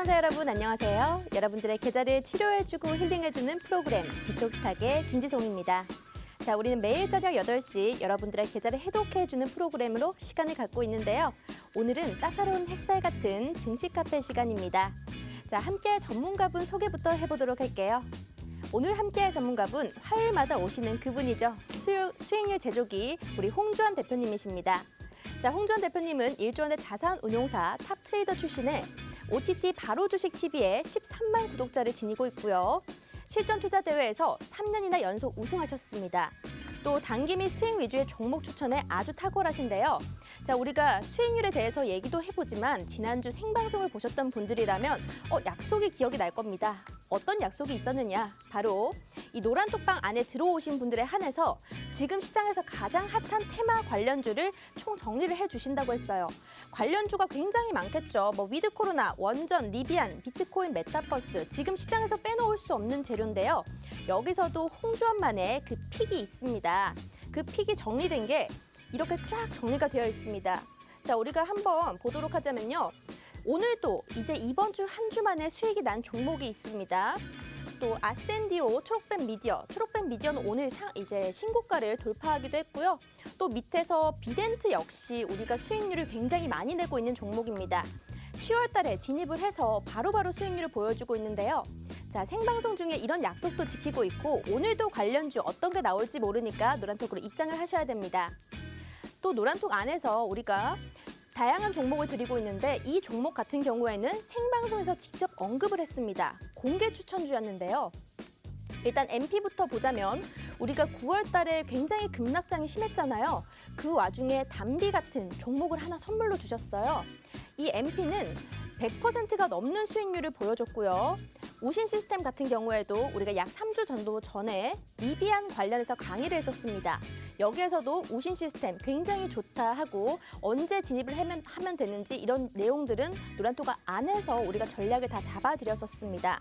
시청자 여러분 안녕하세요. 여러분들의 계좌를 치료해주고 힐링해주는 프로그램 디톡스탁의 김지송입니다. 자, 우리는 매일 저녁 8시 여러분들의 계좌를 해독해주는 프로그램으로 시간을 갖고 있는데요. 오늘은 따사로운 햇살 같은 증시 카페 시간입니다. 자, 함께할 전문가분 소개부터 해보도록 할게요. 오늘 함께할 전문가분 화요일마다 오시는 그분이죠. 수익률 제조기 우리 홍주환 대표님이십니다. 자, 홍주환 대표님은 1조 원의 자산운용사 탑트레이더 출신의 OTT 바로 주식 TV에 13만 구독자를 지니고 있고요. 실전 투자 대회에서 3년이나 연속 우승하셨습니다. 또 단기 및 수익 위주의 종목 추천에 아주 탁월하신데요. 자, 우리가 수익률에 대해서 얘기도 해보지만 지난주 생방송을 보셨던 분들이라면 약속이 기억이 날 겁니다. 어떤 약속이 있었느냐? 바로 이 노란톡방 안에 들어오신 분들에 한해서 지금 시장에서 가장 핫한 테마 관련주를 총 정리를 해주신다고 했어요. 관련주가 굉장히 많겠죠. 위드 코로나, 원전, 리비안, 비트코인, 메타버스, 지금 시장에서 빼놓을 수 없는 재료인데요. 여기서도 홍주환만의 그 픽이 있습니다. 그 픽이 정리된 게 이렇게 쫙 정리가 되어 있습니다. 자, 우리가 한번 보도록 하자면요. 오늘도 이제 이번 주 한 주 만에 수익이 난 종목이 있습니다. 또 아센디오, 초록뱀 미디어는 오늘 이제 신고가를 돌파하기도 했고요. 또 밑에서 비덴트 역시 우리가 수익률을 굉장히 많이 내고 있는 종목입니다. 10월 달에 진입을 해서 바로바로 수익률을 보여주고 있는데요. 자, 생방송 중에 이런 약속도 지키고 있고 오늘도 관련주 어떤 게 나올지 모르니까 노란톡으로 입장을 하셔야 됩니다. 또 노란톡 안에서 우리가 다양한 종목을 드리고 있는데 이 종목 같은 경우에는 생방송에서 직접 언급을 했습니다. 공개 추천주였는데요. 일단 MP부터 보자면 우리가 9월 달에 굉장히 급락장이 심했잖아요. 그 와중에 담비 같은 종목을 하나 선물로 주셨어요. 이 MP는 100%가 넘는 수익률을 보여줬고요. 우신 시스템 같은 경우에도 우리가 약 3주 정도 전에 리비안 관련해서 강의를 했었습니다. 여기에서도 우신 시스템 굉장히 좋다 하고 언제 진입을 하면 되는지 이런 내용들은 노란톡 안에서 우리가 전략을 다 잡아드렸었습니다.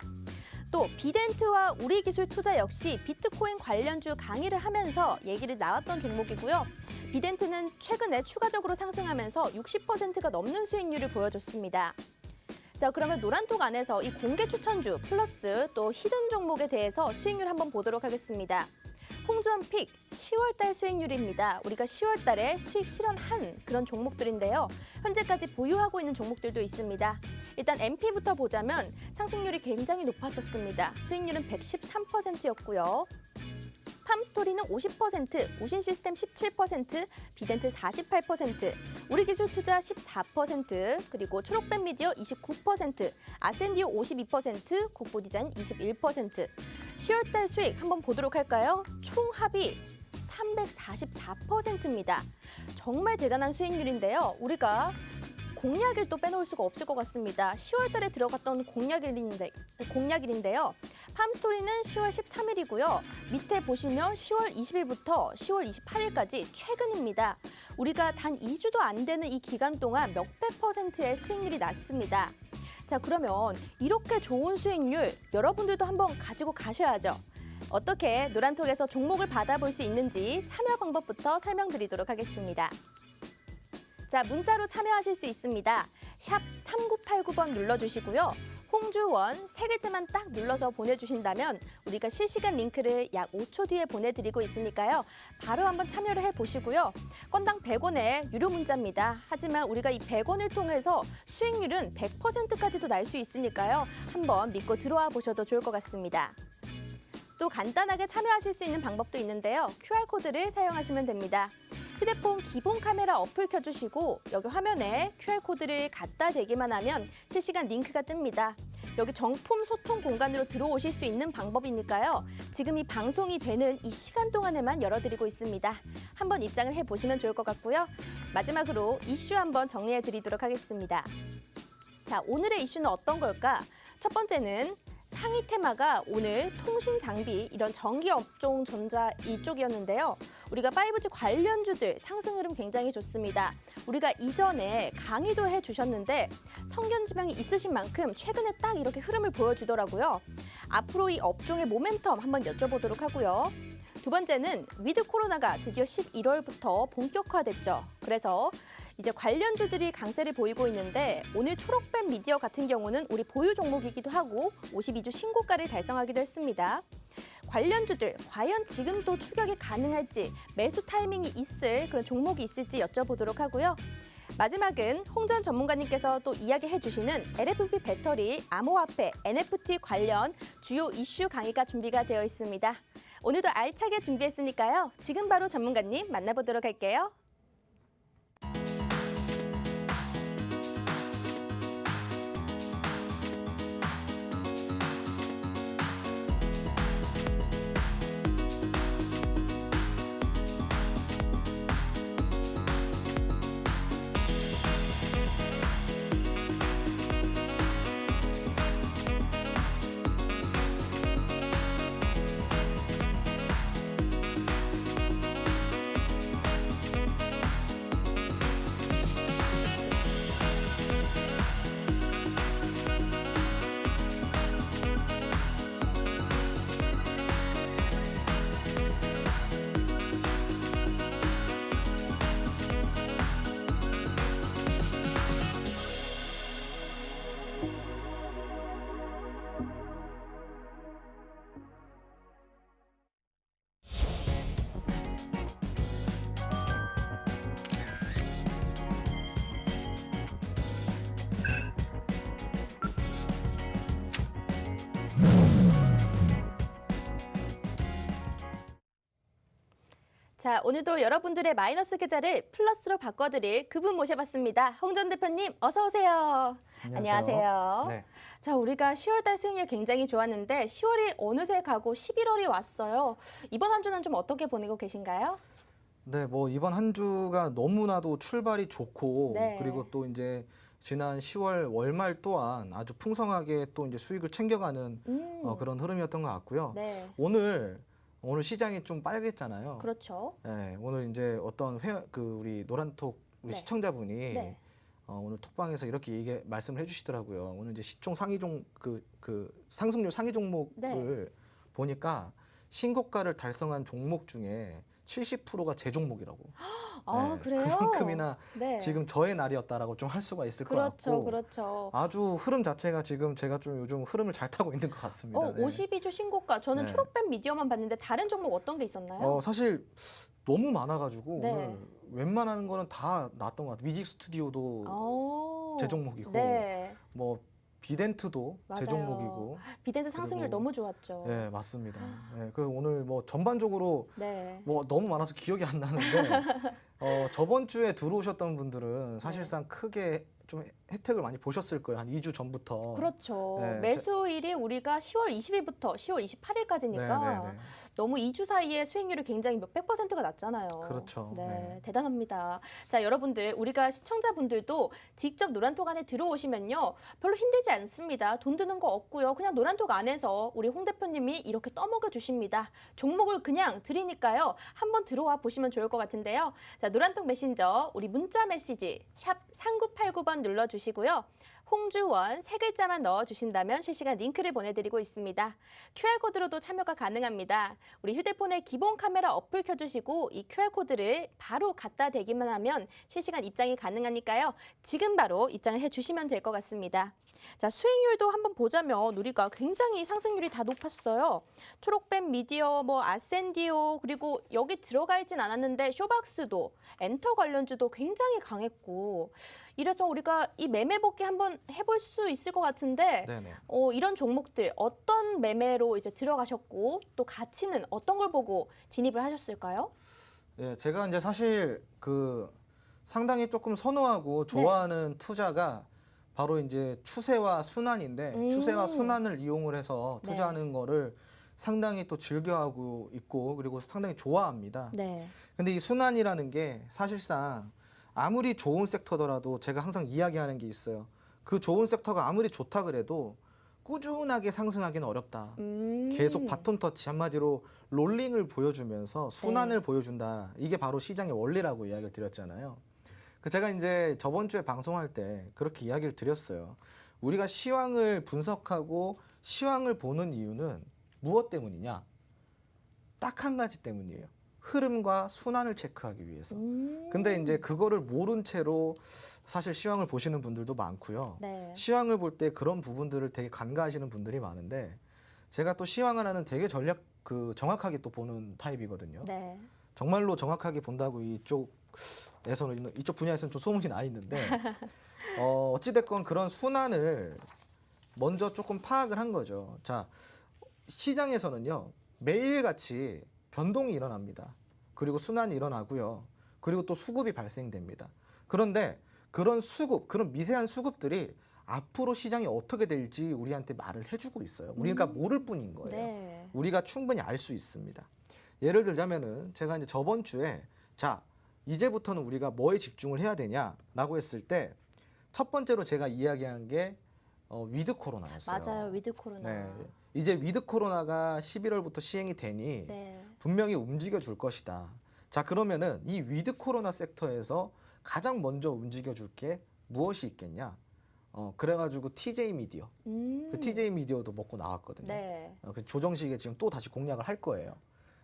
또 비덴트와 우리기술 투자 역시 비트코인 관련주 강의를 하면서 얘기를 나왔던 종목이고요. 비덴트는 최근에 추가적으로 상승하면서 60%가 넘는 수익률을 보여줬습니다. 자, 그러면 노란톡 안에서 이 공개 추천주 플러스 또 히든 종목에 대해서 수익률 한번 보도록 하겠습니다. 홍주환 픽 10월 달 수익률입니다. 우리가 10월 달에 수익 실현한 그런 종목들인데요. 현재까지 보유하고 있는 종목들도 있습니다. 일단 MP부터 보자면 상승률이 굉장히 높았었습니다. 수익률은 113%였고요. 팜스토리는 50%, 우신시스템 17%, 비덴트 48%, 우리기술투자 14%, 그리고 초록뱀 미디어 29%, 아센디오 52%, 국보디자인 21%. 10월달 수익 한번 보도록 할까요? 총 합이 344%입니다. 정말 대단한 수익률인데요. 우리가 공약일 또 빼놓을 수가 없을 것 같습니다. 10월 달에 들어갔던 공약일인데요. 팜스토리는 10월 13일이고요. 밑에 보시면 10월 20일부터 10월 28일까지 최근입니다. 우리가 단 2주도 안 되는 이 기간 동안 몇백 %의 수익률이 났습니다. 자, 그러면 이렇게 좋은 수익률 여러분들도 한번 가지고 가셔야죠. 어떻게 노란톡에서 종목을 받아볼 수 있는지 참여 방법부터 설명드리도록 하겠습니다. 자, 문자로 참여하실 수 있습니다. 샵 3989번 눌러주시고요. 홍주원 3글자만 딱 눌러서 보내주신다면 우리가 실시간 링크를 약 5초 뒤에 보내드리고 있으니까요. 바로 한번 참여를 해보시고요. 건당 100원의 유료 문자입니다. 하지만 우리가 이 100원을 통해서 수익률은 100%까지도 날 수 있으니까요. 한번 믿고 들어와 보셔도 좋을 것 같습니다. 또 간단하게 참여하실 수 있는 방법도 있는데요. QR코드를 사용하시면 됩니다. 휴대폰 기본 카메라 어플 켜주시고 여기 화면에 QR코드를 갖다 대기만 하면 실시간 링크가 뜹니다. 여기 정품 소통 공간으로 들어오실 수 있는 방법이니까요. 지금 이 방송이 되는 이 시간 동안에만 열어드리고 있습니다. 한번 입장을 해보시면 좋을 것 같고요. 마지막으로 이슈 한번 정리해드리도록 하겠습니다. 자, 오늘의 이슈는 어떤 걸까? 첫 번째는 상위 테마가 오늘 통신 장비, 이런 전기 업종 전자 이쪽이었는데요. 우리가 5G 관련주들 상승 흐름 굉장히 좋습니다. 우리가 이전에 강의도 해주셨는데 성견지명이 있으신 만큼 최근에 딱 이렇게 흐름을 보여주더라고요. 앞으로 이 업종의 모멘텀 한번 여쭤보도록 하고요. 두 번째는 위드 코로나가 드디어 11월부터 본격화됐죠. 그래서 이제 관련주들이 강세를 보이고 있는데 오늘 초록뱀 미디어 같은 경우는 우리 보유 종목이기도 하고 52주 신고가를 달성하기도 했습니다. 관련주들 과연 지금도 추격이 가능할지 매수 타이밍이 있을 그런 종목이 있을지 여쭤보도록 하고요. 마지막은 홍전 전문가님께서 또 이야기해 주시는 LFP 배터리, 암호화폐, NFT 관련 주요 이슈 강의가 준비가 되어 있습니다. 오늘도 알차게 준비했으니까요. 지금 바로 전문가님 만나보도록 할게요. 자, 오늘도 여러분들의 마이너스 계좌를 플러스로 바꿔드릴 그분 모셔봤습니다. 홍전 대표님, 어서 오세요. 안녕하세요. 네. 자, 우리가 10월달 수익률 굉장히 좋았는데 10월이 어느새 가고 11월이 왔어요. 이번 한 주는 좀 어떻게 보내고 계신가요? 네, 뭐 이번 한 주가 너무나도 출발이 좋고 네. 그리고 또 이제 지난 10월 월말 또한 아주 풍성하게 또 이제 수익을 챙겨가는 그런 흐름이었던 것 같고요. 네, 오늘 시장이 좀 빨갰잖아요. 그렇죠. 네, 오늘 이제 어떤 우리 노란톡 우리 네. 시청자분이 네. 오늘 톡방에서 이렇게 말씀을 해주시더라고요. 오늘 이제 시총 상위 상승률 상위 종목을 네. 보니까 신고가를 달성한 종목 중에 70%가 제 종목이라고. 아, 네, 그래요? 그만큼이나 네. 지금 저의 날이었다라고 좀 할 수가 있을 것 그렇죠, 같고. 그렇죠. 아주 흐름 자체가 지금 제가 좀 요즘 흐름을 잘 타고 있는 것 같습니다. 네. 52주 신고가. 저는 네. 초록뱀 미디어만 봤는데 다른 종목 어떤 게 있었나요? 사실 너무 많아가지고 네. 오늘 웬만한 거는 다 나왔던 것 같아요. 위직 스튜디오도 오, 제 종목이고, 네, 뭐 비덴트도 제 맞아요. 종목이고. 비덴트 상승률 그리고- 너무 좋았죠. 네, 맞습니다. 네, 그래서 오늘 뭐 전반적으로 네. 뭐 너무 많아서 기억이 안 나는데 저번 주에 들어오셨던 분들은 사실상 크게 좀 혜택을 많이 보셨을 거예요. 한 2주 전부터. 그렇죠. 네, 매수일이 우리가 10월 20일부터 10월 28일까지니까 네, 네. 너무 2주 사이에 수익률이 굉장히 몇백 %가 낮잖아요. 그렇죠. 네, 네. 대단합니다. 자, 여러분들, 우리가 시청자분들도 직접 노란톡 안에 들어오시면요. 별로 힘들지 않습니다. 돈 드는 거 없고요. 그냥 노란톡 안에서 우리 홍 대표님이 이렇게 떠먹여 주십니다. 종목을 그냥 드리니까요. 한번 들어와 보시면 좋을 것 같은데요. 자, 노란톡 메신저, 우리 문자 메시지 샵 3989번 눌러주시고요. 홍주원 세 글자만 넣어주신다면 실시간 링크를 보내드리고 있습니다. QR코드로도 참여가 가능합니다. 우리 휴대폰에 기본 카메라 어플 켜주시고 이 QR코드를 바로 갖다 대기만 하면 실시간 입장이 가능하니까요. 지금 바로 입장을 해주시면 될 것 같습니다. 자, 수익률도 한번 보자면 우리가 굉장히 상승률이 다 높았어요. 초록뱀 미디어, 뭐 아센디오, 그리고 여기 들어가 있진 않았는데 쇼박스도, 엔터 관련주도 굉장히 강했고 이래서 우리가 이 매매 복귀 한번 해볼 수 있을 것 같은데 네네. 이런 종목들 어떤 매매로 이제 들어가셨고 또 가치는 어떤 걸 보고 진입을 하셨을까요? 예, 제가 이제 사실 상당히 조금 선호하고 좋아하는 투자가 바로 이제 추세와 순환인데 추세와 순환을 이용을 해서 네. 투자하는 거를 상당히 또 즐겨하고 있고 그리고 상당히 좋아합니다. 네. 근데 이 순환이라는 게 사실상 아무리 좋은 섹터더라도 제가 항상 이야기하는 게 있어요. 그 좋은 섹터가 아무리 좋다 그래도 꾸준하게 상승하기는 어렵다. 계속 바톤 터치, 한마디로 롤링을 보여주면서 순환을 보여준다. 이게 바로 시장의 원리라고 이야기를 드렸잖아요. 제가 이제 저번 주에 방송할 때 그렇게 이야기를 드렸어요. 우리가 시황을 분석하고 시황을 보는 이유는 무엇 때문이냐? 딱 한 가지 때문이에요. 흐름과 순환을 체크하기 위해서. 근데 이제 그거를 모른 채로 사실 시황을 보시는 분들도 많고요. 네. 시황을 볼 때 그런 부분들을 되게 간과하시는 분들이 많은데 제가 또 시황을 하는 되게 정확하게 또 보는 타입이거든요. 네. 정말로 정확하게 본다고 이쪽 분야에서는 좀 소문이 나 있는데 어찌됐건 그런 순환을 먼저 조금 파악을 한 거죠. 자, 시장에서는요 매일같이 변동이 일어납니다. 그리고 순환이 일어나고요. 그리고 또 수급이 발생됩니다. 그런데 그런 그런 미세한 수급들이 앞으로 시장이 어떻게 될지 우리한테 말을 해주고 있어요. 우리가 모를 뿐인 거예요. 네. 우리가 충분히 알 수 있습니다. 예를 들자면은 제가 이제 저번 주에 자, 이제부터는 우리가 뭐에 집중을 해야 되냐라고 했을 때 첫 번째로 제가 이야기한 게 위드 코로나였어요. 맞아요. 위드 코로나. 네. 이제 위드 코로나가 11월부터 시행이 되니 네. 분명히 움직여 줄 것이다. 자, 그러면은 이 위드 코로나 섹터에서 가장 먼저 움직여 줄 게 무엇이 있겠냐? 그래가지고 TJ 미디어. 그 TJ 미디어도 먹고 나왔거든요. 네. 그 조정식에 지금 또 다시 공략을 할 거예요.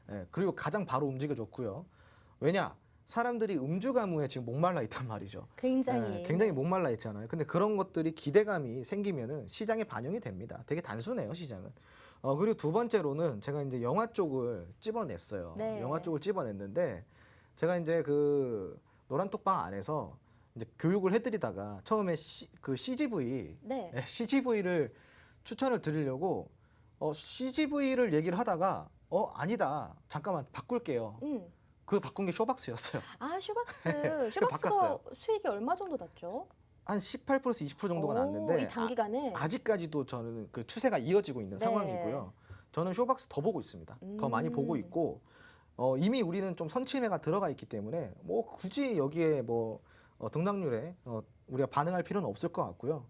예, 그리고 가장 바로 움직여줬고요. 왜냐? 사람들이 음주 가무에 지금 목말라 있단 말이죠. 굉장히. 굉장히 목말라 있잖아요. 근데 그런 것들이 기대감이 생기면은 시장에 반영이 됩니다. 되게 단순해요, 시장은. 그리고 두 번째로는 제가 이제 영화 쪽을 찝어냈어요. 네. 영화 쪽을 찝어냈는데 제가 이제 그 노란톡방 안에서 이제 교육을 해드리다가 처음에 그 CGV, 네. CGV를 추천을 드리려고 CGV를 얘기를 하다가 아니다. 잠깐만 바꿀게요. 그 바꾼 게 쇼박스였어요. 아, 쇼박스. 그거 쇼박스가 바꿨어요. 수익이 얼마 정도 났죠? 한 18%에서 20% 정도가 오, 났는데 이 단기간에. 아직까지도 저는 그 추세가 이어지고 있는 네. 상황이고요. 저는 쇼박스 더 보고 있습니다. 더 많이 보고 있고 이미 우리는 좀 선취매가 들어가 있기 때문에 뭐 굳이 여기에 뭐 등락률에 우리가 반응할 필요는 없을 것 같고요.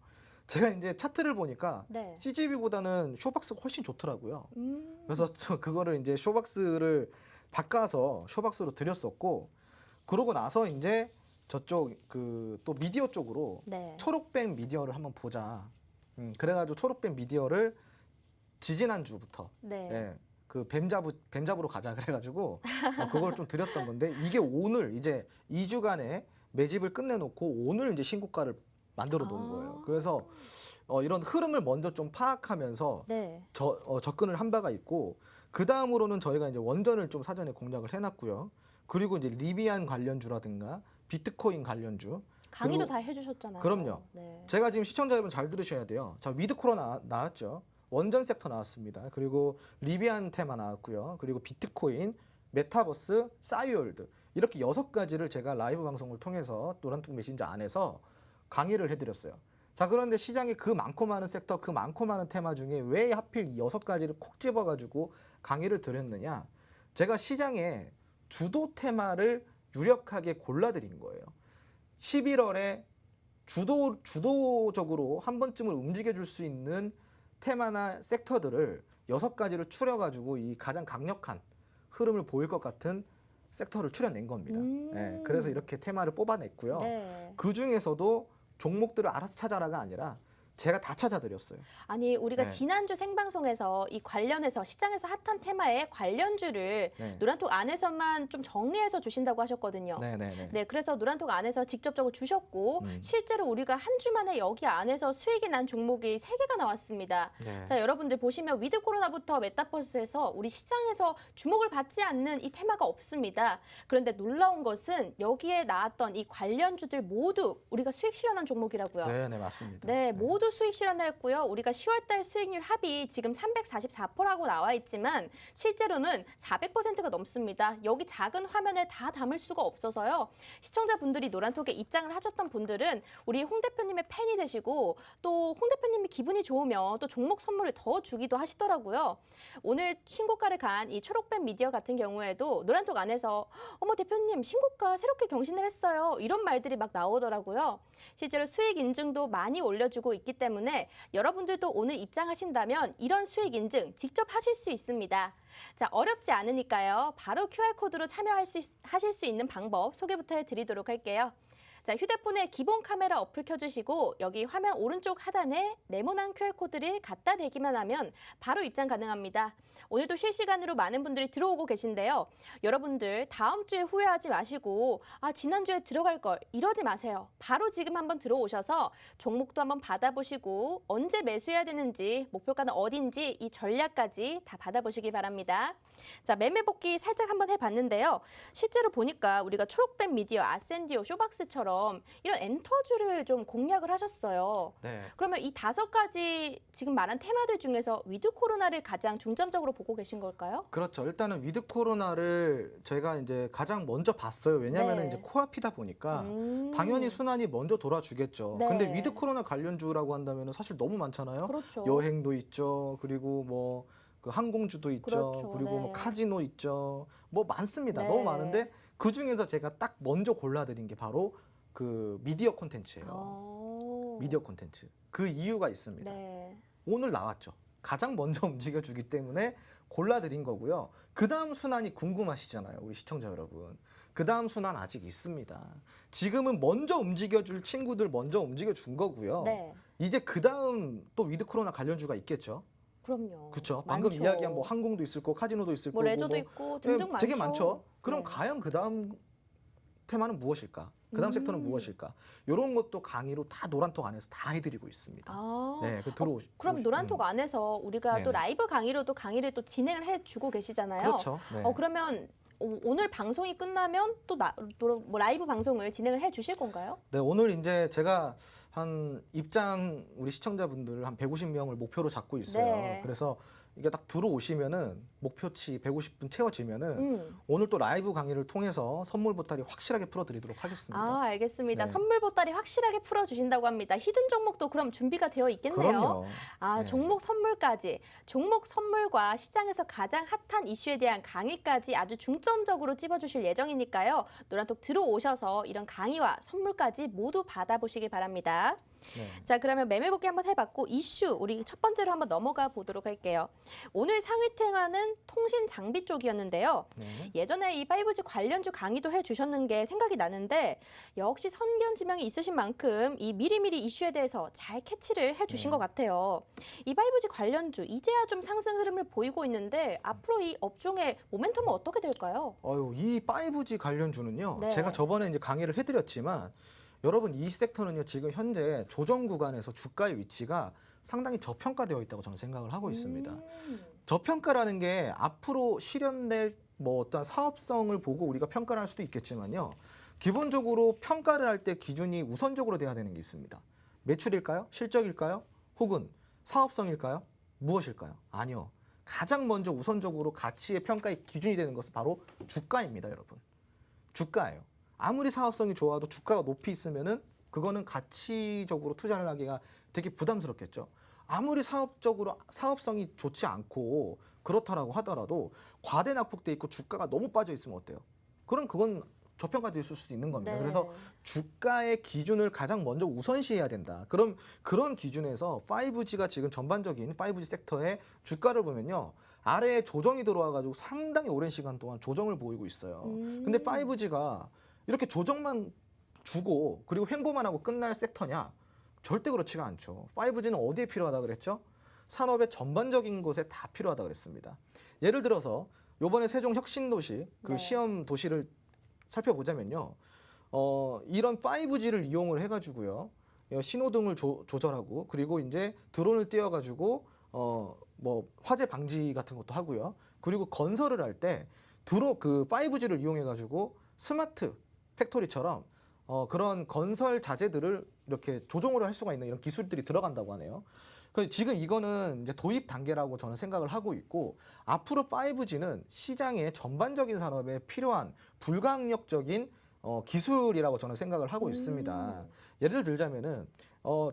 제가 이제 차트를 보니까 네. CGV보다는 쇼박스가 훨씬 좋더라고요. 음. 그래서 저 그거를 이제 쇼박스를 바꿔서 쇼박스로 드렸었고 그러고 나서 이제 저쪽 그 또 미디어 쪽으로 네. 초록뱀 미디어를 한번 보자. 그래가지고 초록뱀 미디어를 지지난주부터 네. 예, 그 뱀잡으로 가자 그래가지고 그걸 좀 드렸던 건데 이게 오늘 이제 2주간의 매집을 끝내놓고 오늘 이제 신고가를 만들어 놓은 거예요. 그래서 이런 흐름을 먼저 좀 파악하면서 네. 접근을 한 바가 있고 그 다음으로는 저희가 이제 원전을 좀 사전에 공략을 해놨고요. 그리고 이제 리비안 관련주라든가 비트코인 관련주. 강의도 그리고- 다 해주셨잖아요. 그럼요. 네. 제가 지금 시청자 여러분 잘 들으셔야 돼요. 자, 위드 코로나 나왔죠. 원전 섹터 나왔습니다. 그리고 리비안 테마 나왔고요. 그리고 비트코인, 메타버스, 싸이월드 이렇게 6가지를 제가 라이브 방송을 통해서 노란톡 메신저 안에서 강의를 해드렸어요. 자, 그런데 시장에 그 많고 많은 섹터, 그 많고 많은 테마 중에 왜 하필 이 6가지를 콕 집어가지고 강의를 드렸느냐? 제가 시장에 주도 테마를 유력하게 골라드린 거예요. 11월에 주도적으로 한 번쯤은 움직여줄 수 있는 테마나 섹터들을 6가지를 추려가지고 이 가장 강력한 흐름을 보일 것 같은 섹터를 추려낸 겁니다. 예, 그래서 이렇게 테마를 뽑아냈고요. 네. 그 중에서도 종목들을 알아서 찾아라가 아니라 제가 다 찾아드렸어요. 아니, 우리가 네. 지난주 생방송에서 이 관련해서 시장에서 핫한 테마의 관련주를 네. 노란톡 안에서만 좀 정리해서 주신다고 하셨거든요. 네네네. 네, 그래서 노란톡 안에서 직접적으로 주셨고 음. 실제로 우리가 한 주 만에 여기 안에서 수익이 난 종목이 3개가 나왔습니다. 네. 자, 여러분들 보시면 위드 코로나부터 메타버스에서 우리 시장에서 주목을 받지 않는 이 테마가 없습니다. 그런데 놀라운 것은 여기에 나왔던 이 관련주들 모두 우리가 수익 실현한 종목이라고요. 네네 맞습니다. 네, 모두 수익 실현했고요. 우리가 10월달 수익률 합이 지금 344%라고 나와 있지만 실제로는 400%가 넘습니다. 여기 작은 화면에 다 담을 수가 없어서요. 시청자분들이 노란톡에 입장을 하셨던 분들은 우리 홍 대표님의 팬이 되시고 또 홍 대표님이 기분이 좋으면 또 종목 선물을 더 주기도 하시더라고요. 오늘 신고가를 간 이 초록뱀 미디어 같은 경우에도 노란톡 안에서 어머 대표님 신고가 새롭게 경신을 했어요. 이런 말들이 막 나오더라고요. 실제로 수익 인증도 많이 올려주고 있기 때문에 여러분들도 오늘 입장하신다면 이런 수익 인증 직접 하실 수 있습니다. 자, 어렵지 않으니까요. 바로 QR코드로 하실 수 있는 방법 소개부터 해드리도록 할게요. 자, 휴대폰에 기본 카메라 어플 켜주시고 여기 화면 오른쪽 하단에 네모난 QR코드를 갖다 대기만 하면 바로 입장 가능합니다. 오늘도 실시간으로 많은 분들이 들어오고 계신데요. 여러분들 다음 주에 후회하지 마시고 지난주에 들어갈 걸 이러지 마세요. 바로 지금 한번 들어오셔서 종목도 한번 받아보시고 언제 매수해야 되는지 목표가는 어딘지 이 전략까지 다 받아보시기 바랍니다. 자, 매매 복귀 살짝 한번 해봤는데요. 실제로 보니까 우리가 초록뱀 미디어, 아센디오, 쇼박스처럼 이런 엔터주를 좀 공략을 하셨어요. 네. 그러면 이 5가지 지금 말한 테마들 중에서 위드 코로나를 가장 중점적으로 보고 계신 걸까요? 그렇죠. 일단은 위드 코로나를 제가 이제 가장 먼저 봤어요. 왜냐하면 네. 이제 코앞이다 보니까 당연히 순환이 먼저 돌아주겠죠. 네. 근데 위드 코로나 관련주라고 한다면 사실 너무 많잖아요. 그렇죠. 여행도 있죠. 그리고 뭐 그 항공주도 있죠. 그렇죠. 그리고 네. 뭐 카지노 있죠. 뭐 많습니다. 네. 너무 많은데 그 중에서 제가 딱 먼저 골라드린 게 바로 그 미디어 콘텐츠예요. 미디어 콘텐츠. 그 이유가 있습니다. 네. 오늘 나왔죠. 가장 먼저 움직여주기 때문에 골라드린 거고요. 그 다음 순환이 궁금하시잖아요. 우리 시청자 여러분. 그 다음 순환 아직 있습니다. 지금은 먼저 움직여줄 친구들 먼저 움직여준 거고요. 네. 이제 그 다음 또 위드 코로나 관련주가 있겠죠. 그럼요. 그렇죠. 방금 많죠. 이야기한 뭐 항공도 있을 거고 카지노도 있을 뭐 거고 레저도 뭐 있고 등등 많죠. 되게 많죠. 그럼 네. 과연 그 다음 테마는 무엇일까? 그 다음 섹터는 무엇일까? 이런 것도 강의로 다 노란톡 안에서 다 해드리고 있습니다. 네, 그 그럼 노란톡 안에서 우리가 또 네네. 라이브 강의로도 강의를 또 진행을 해주고 계시잖아요. 그렇죠. 네. 그러면 오늘 방송이 끝나면 또 뭐 라이브 방송을 진행을 해주실 건가요? 네, 오늘 이제 제가 한 입장 우리 시청자분들 한 150명을 목표로 잡고 있어요. 네. 그래서 이게 딱 들어오시면은 목표치 150분 채워지면은 오늘 또 라이브 강의를 통해서 선물 보따리 확실하게 풀어드리도록 하겠습니다. 알겠습니다. 네. 선물 보따리 확실하게 풀어주신다고 합니다. 히든 종목도 그럼 준비가 되어 있겠네요. 그럼요. 네. 종목 선물까지, 종목 선물과 시장에서 가장 핫한 이슈에 대한 강의까지 아주 중점적으로 찝어주실 예정이니까요. 노란톡 들어오셔서 이런 강의와 선물까지 모두 받아보시길 바랍니다. 네. 자, 그러면 매매 복귀 한번 해봤고 이슈 우리 첫 번째로 한번 넘어가 보도록 할게요. 오늘 상위탱화는 통신 장비 쪽이었는데요. 네. 예전에 이 5G 관련주 강의도 해주셨는 게 생각이 나는데 역시 선견 지명이 있으신 만큼 이 미리미리 이슈에 대해서 잘 캐치를 해주신 것 같아요. 이 5G 관련주 이제야 좀 상승 흐름을 보이고 있는데 앞으로 이 업종의 모멘텀은 어떻게 될까요? 이 5G 관련주는요. 네. 제가 저번에 이제 강의를 해드렸지만 여러분 이 섹터는요 지금 현재 조정 구간에서 주가의 위치가 상당히 저평가되어 있다고 저는 생각을 하고 있습니다. 저평가라는 게 앞으로 실현될 뭐 어떤 사업성을 보고 우리가 평가를 할 수도 있겠지만요. 기본적으로 평가를 할 때 기준이 우선적으로 돼야 되는 게 있습니다. 매출일까요? 실적일까요? 혹은 사업성일까요? 무엇일까요? 아니요. 가장 먼저 우선적으로 가치의 평가의 기준이 되는 것은 바로 주가입니다, 여러분. 주가예요. 아무리 사업성이 좋아도 주가가 높이 있으면은 그거는 가치적으로 투자를 하기가 되게 부담스럽겠죠. 아무리 사업성이 좋지 않고 그렇다라고 하더라도 과대 낙폭돼 있고 주가가 너무 빠져 있으면 어때요? 그럼 그건 저평가될 수 있는 겁니다. 네. 그래서 주가의 기준을 가장 먼저 우선시해야 된다. 그럼 그런 기준에서 5G가 지금 전반적인 5G 섹터의 주가를 보면요. 아래에 조정이 들어와가지고 상당히 오랜 시간 동안 조정을 보이고 있어요. 근데 5G가 이렇게 조정만 주고 그리고 횡보만 하고 끝날 섹터냐? 절대 그렇지가 않죠. 5G는 어디에 필요하다 그랬죠? 산업의 전반적인 곳에 다 필요하다 그랬습니다. 예를 들어서 이번에 세종 혁신도시 그 네. 시험 도시를 살펴보자면요. 이런 5G를 이용을 해가지고요. 신호등을 조절하고 그리고 이제 드론을 띄워가지고 뭐 화재 방지 같은 것도 하고요. 그리고 건설을 할 때 그 5G를 이용해가지고 스마트 팩토리처럼 그런 건설 자재들을 이렇게 조종을 할 수가 있는 이런 기술들이 들어간다고 하네요. 지금 이거는 이제 도입 단계라고 저는 생각을 하고 있고 앞으로 5G는 시장의 전반적인 산업에 필요한 불가항력적인 기술이라고 저는 생각을 하고 있습니다. 예를 들자면은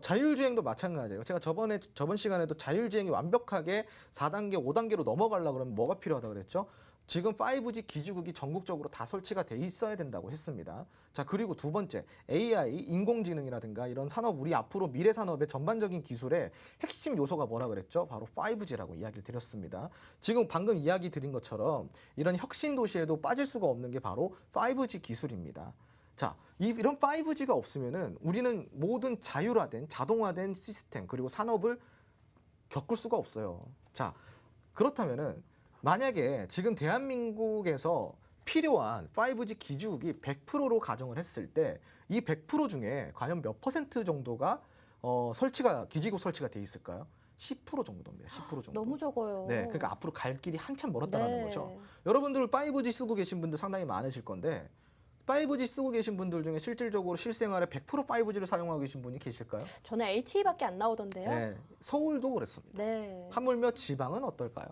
자율주행도 마찬가지예요. 제가 저번 시간에도 자율주행이 완벽하게 4단계, 5단계로 넘어가려고 그러면 뭐가 필요하다 그랬죠? 지금 5G 기지국이 전국적으로 다 설치가 돼 있어야 된다고 했습니다. 자, 그리고 두 번째, AI, 인공지능이라든가 이런 산업, 우리 앞으로 미래 산업의 전반적인 기술의 핵심 요소가 뭐라 그랬죠? 바로 5G라고 이야기를 드렸습니다. 지금 방금 이야기 드린 것처럼 이런 혁신 도시에도 빠질 수가 없는 게 바로 5G 기술입니다. 자, 이런 5G가 없으면은 우리는 모든 자율화된 자동화된 시스템 그리고 산업을 겪을 수가 없어요. 자, 그렇다면은 만약에 지금 대한민국에서 필요한 5G 기지국이 100%로 가정을 했을 때 이 100% 중에 과연 몇 % 정도가 기지국 설치가 돼 있을까요? 10% 정도입니다. 10% 정도. 너무 적어요. 네, 그러니까 앞으로 갈 길이 한참 멀었다라는 네. 거죠. 여러분들 5G 쓰고 계신 분들 상당히 많으실 건데 5G 쓰고 계신 분들 중에 실질적으로 실생활에 100% 5G를 사용하고 계신 분이 계실까요? 저는 LTE밖에 안 나오던데요. 네, 서울도 그랬습니다. 네. 하물며 지방은 어떨까요?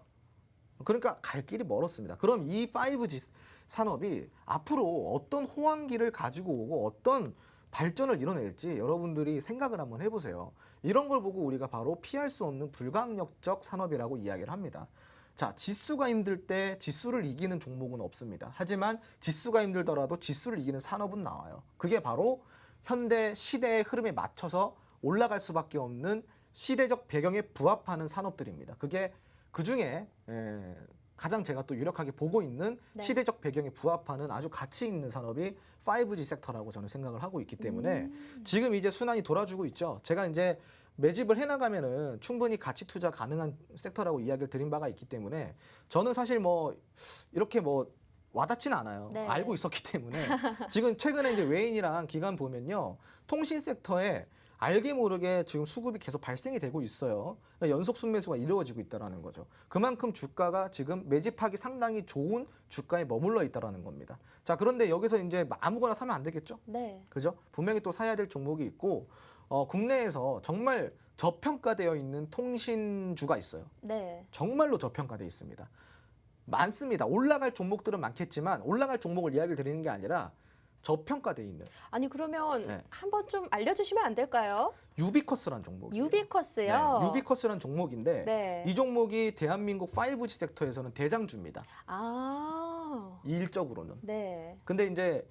그러니까 갈 길이 멀었습니다. 그럼 이 5G 산업이 앞으로 어떤 호황기를 가지고 오고 어떤 발전을 이뤄낼지 여러분들이 생각을 한번 해보세요. 이런 걸 보고 우리가 바로 피할 수 없는 불가항력적 산업이라고 이야기를 합니다. 자, 지수가 힘들 때 지수를 이기는 종목은 없습니다. 하지만 지수가 힘들더라도 지수를 이기는 산업은 나와요. 그게 바로 현대 시대의 흐름에 맞춰서 올라갈 수밖에 없는 시대적 배경에 부합하는 산업들입니다. 그게 그중에 가장 제가 또 유력하게 보고 있는 네. 시대적 배경에 부합하는 아주 가치 있는 산업이 5G 섹터라고 저는 생각을 하고 있기 때문에 지금 이제 순환이 돌아주고 있죠. 제가 이제 매집을 해나가면은 충분히 가치 투자 가능한 섹터라고 이야기를 드린 바가 있기 때문에 저는 사실 뭐 이렇게 뭐 와닿지는 않아요. 네. 알고 있었기 때문에 지금 최근에 이제 외인이랑 기관 보면요, 통신 섹터에 알게 모르게 지금 수급이 계속 발생이 되고 있어요. 그러니까 연속 순매수가 이루어지고 있다는 거죠. 그만큼 주가가 지금 매집하기 상당히 좋은 주가에 머물러 있다는 겁니다. 자, 그런데 여기서 이제 아무거나 사면 안 되겠죠? 네. 그죠? 분명히 또 사야 될 종목이 있고 국내에서 정말 저평가되어 있는 통신주가 있어요. 네. 정말로 저평가되어 있습니다. 많습니다. 올라갈 종목들은 많겠지만 올라갈 종목을 이야기를 드리는 게 아니라 저평가되어 있는 아니 그러면 네. 한번 좀 알려주시면 안 될까요? 유비커스라는 종목이에요. 유비커스요. 네, 유비커스라는 종목인데 네. 이 종목이 대한민국 5G 섹터에서는 대장주입니다. 아. 일적으로는. 네. 근데 이제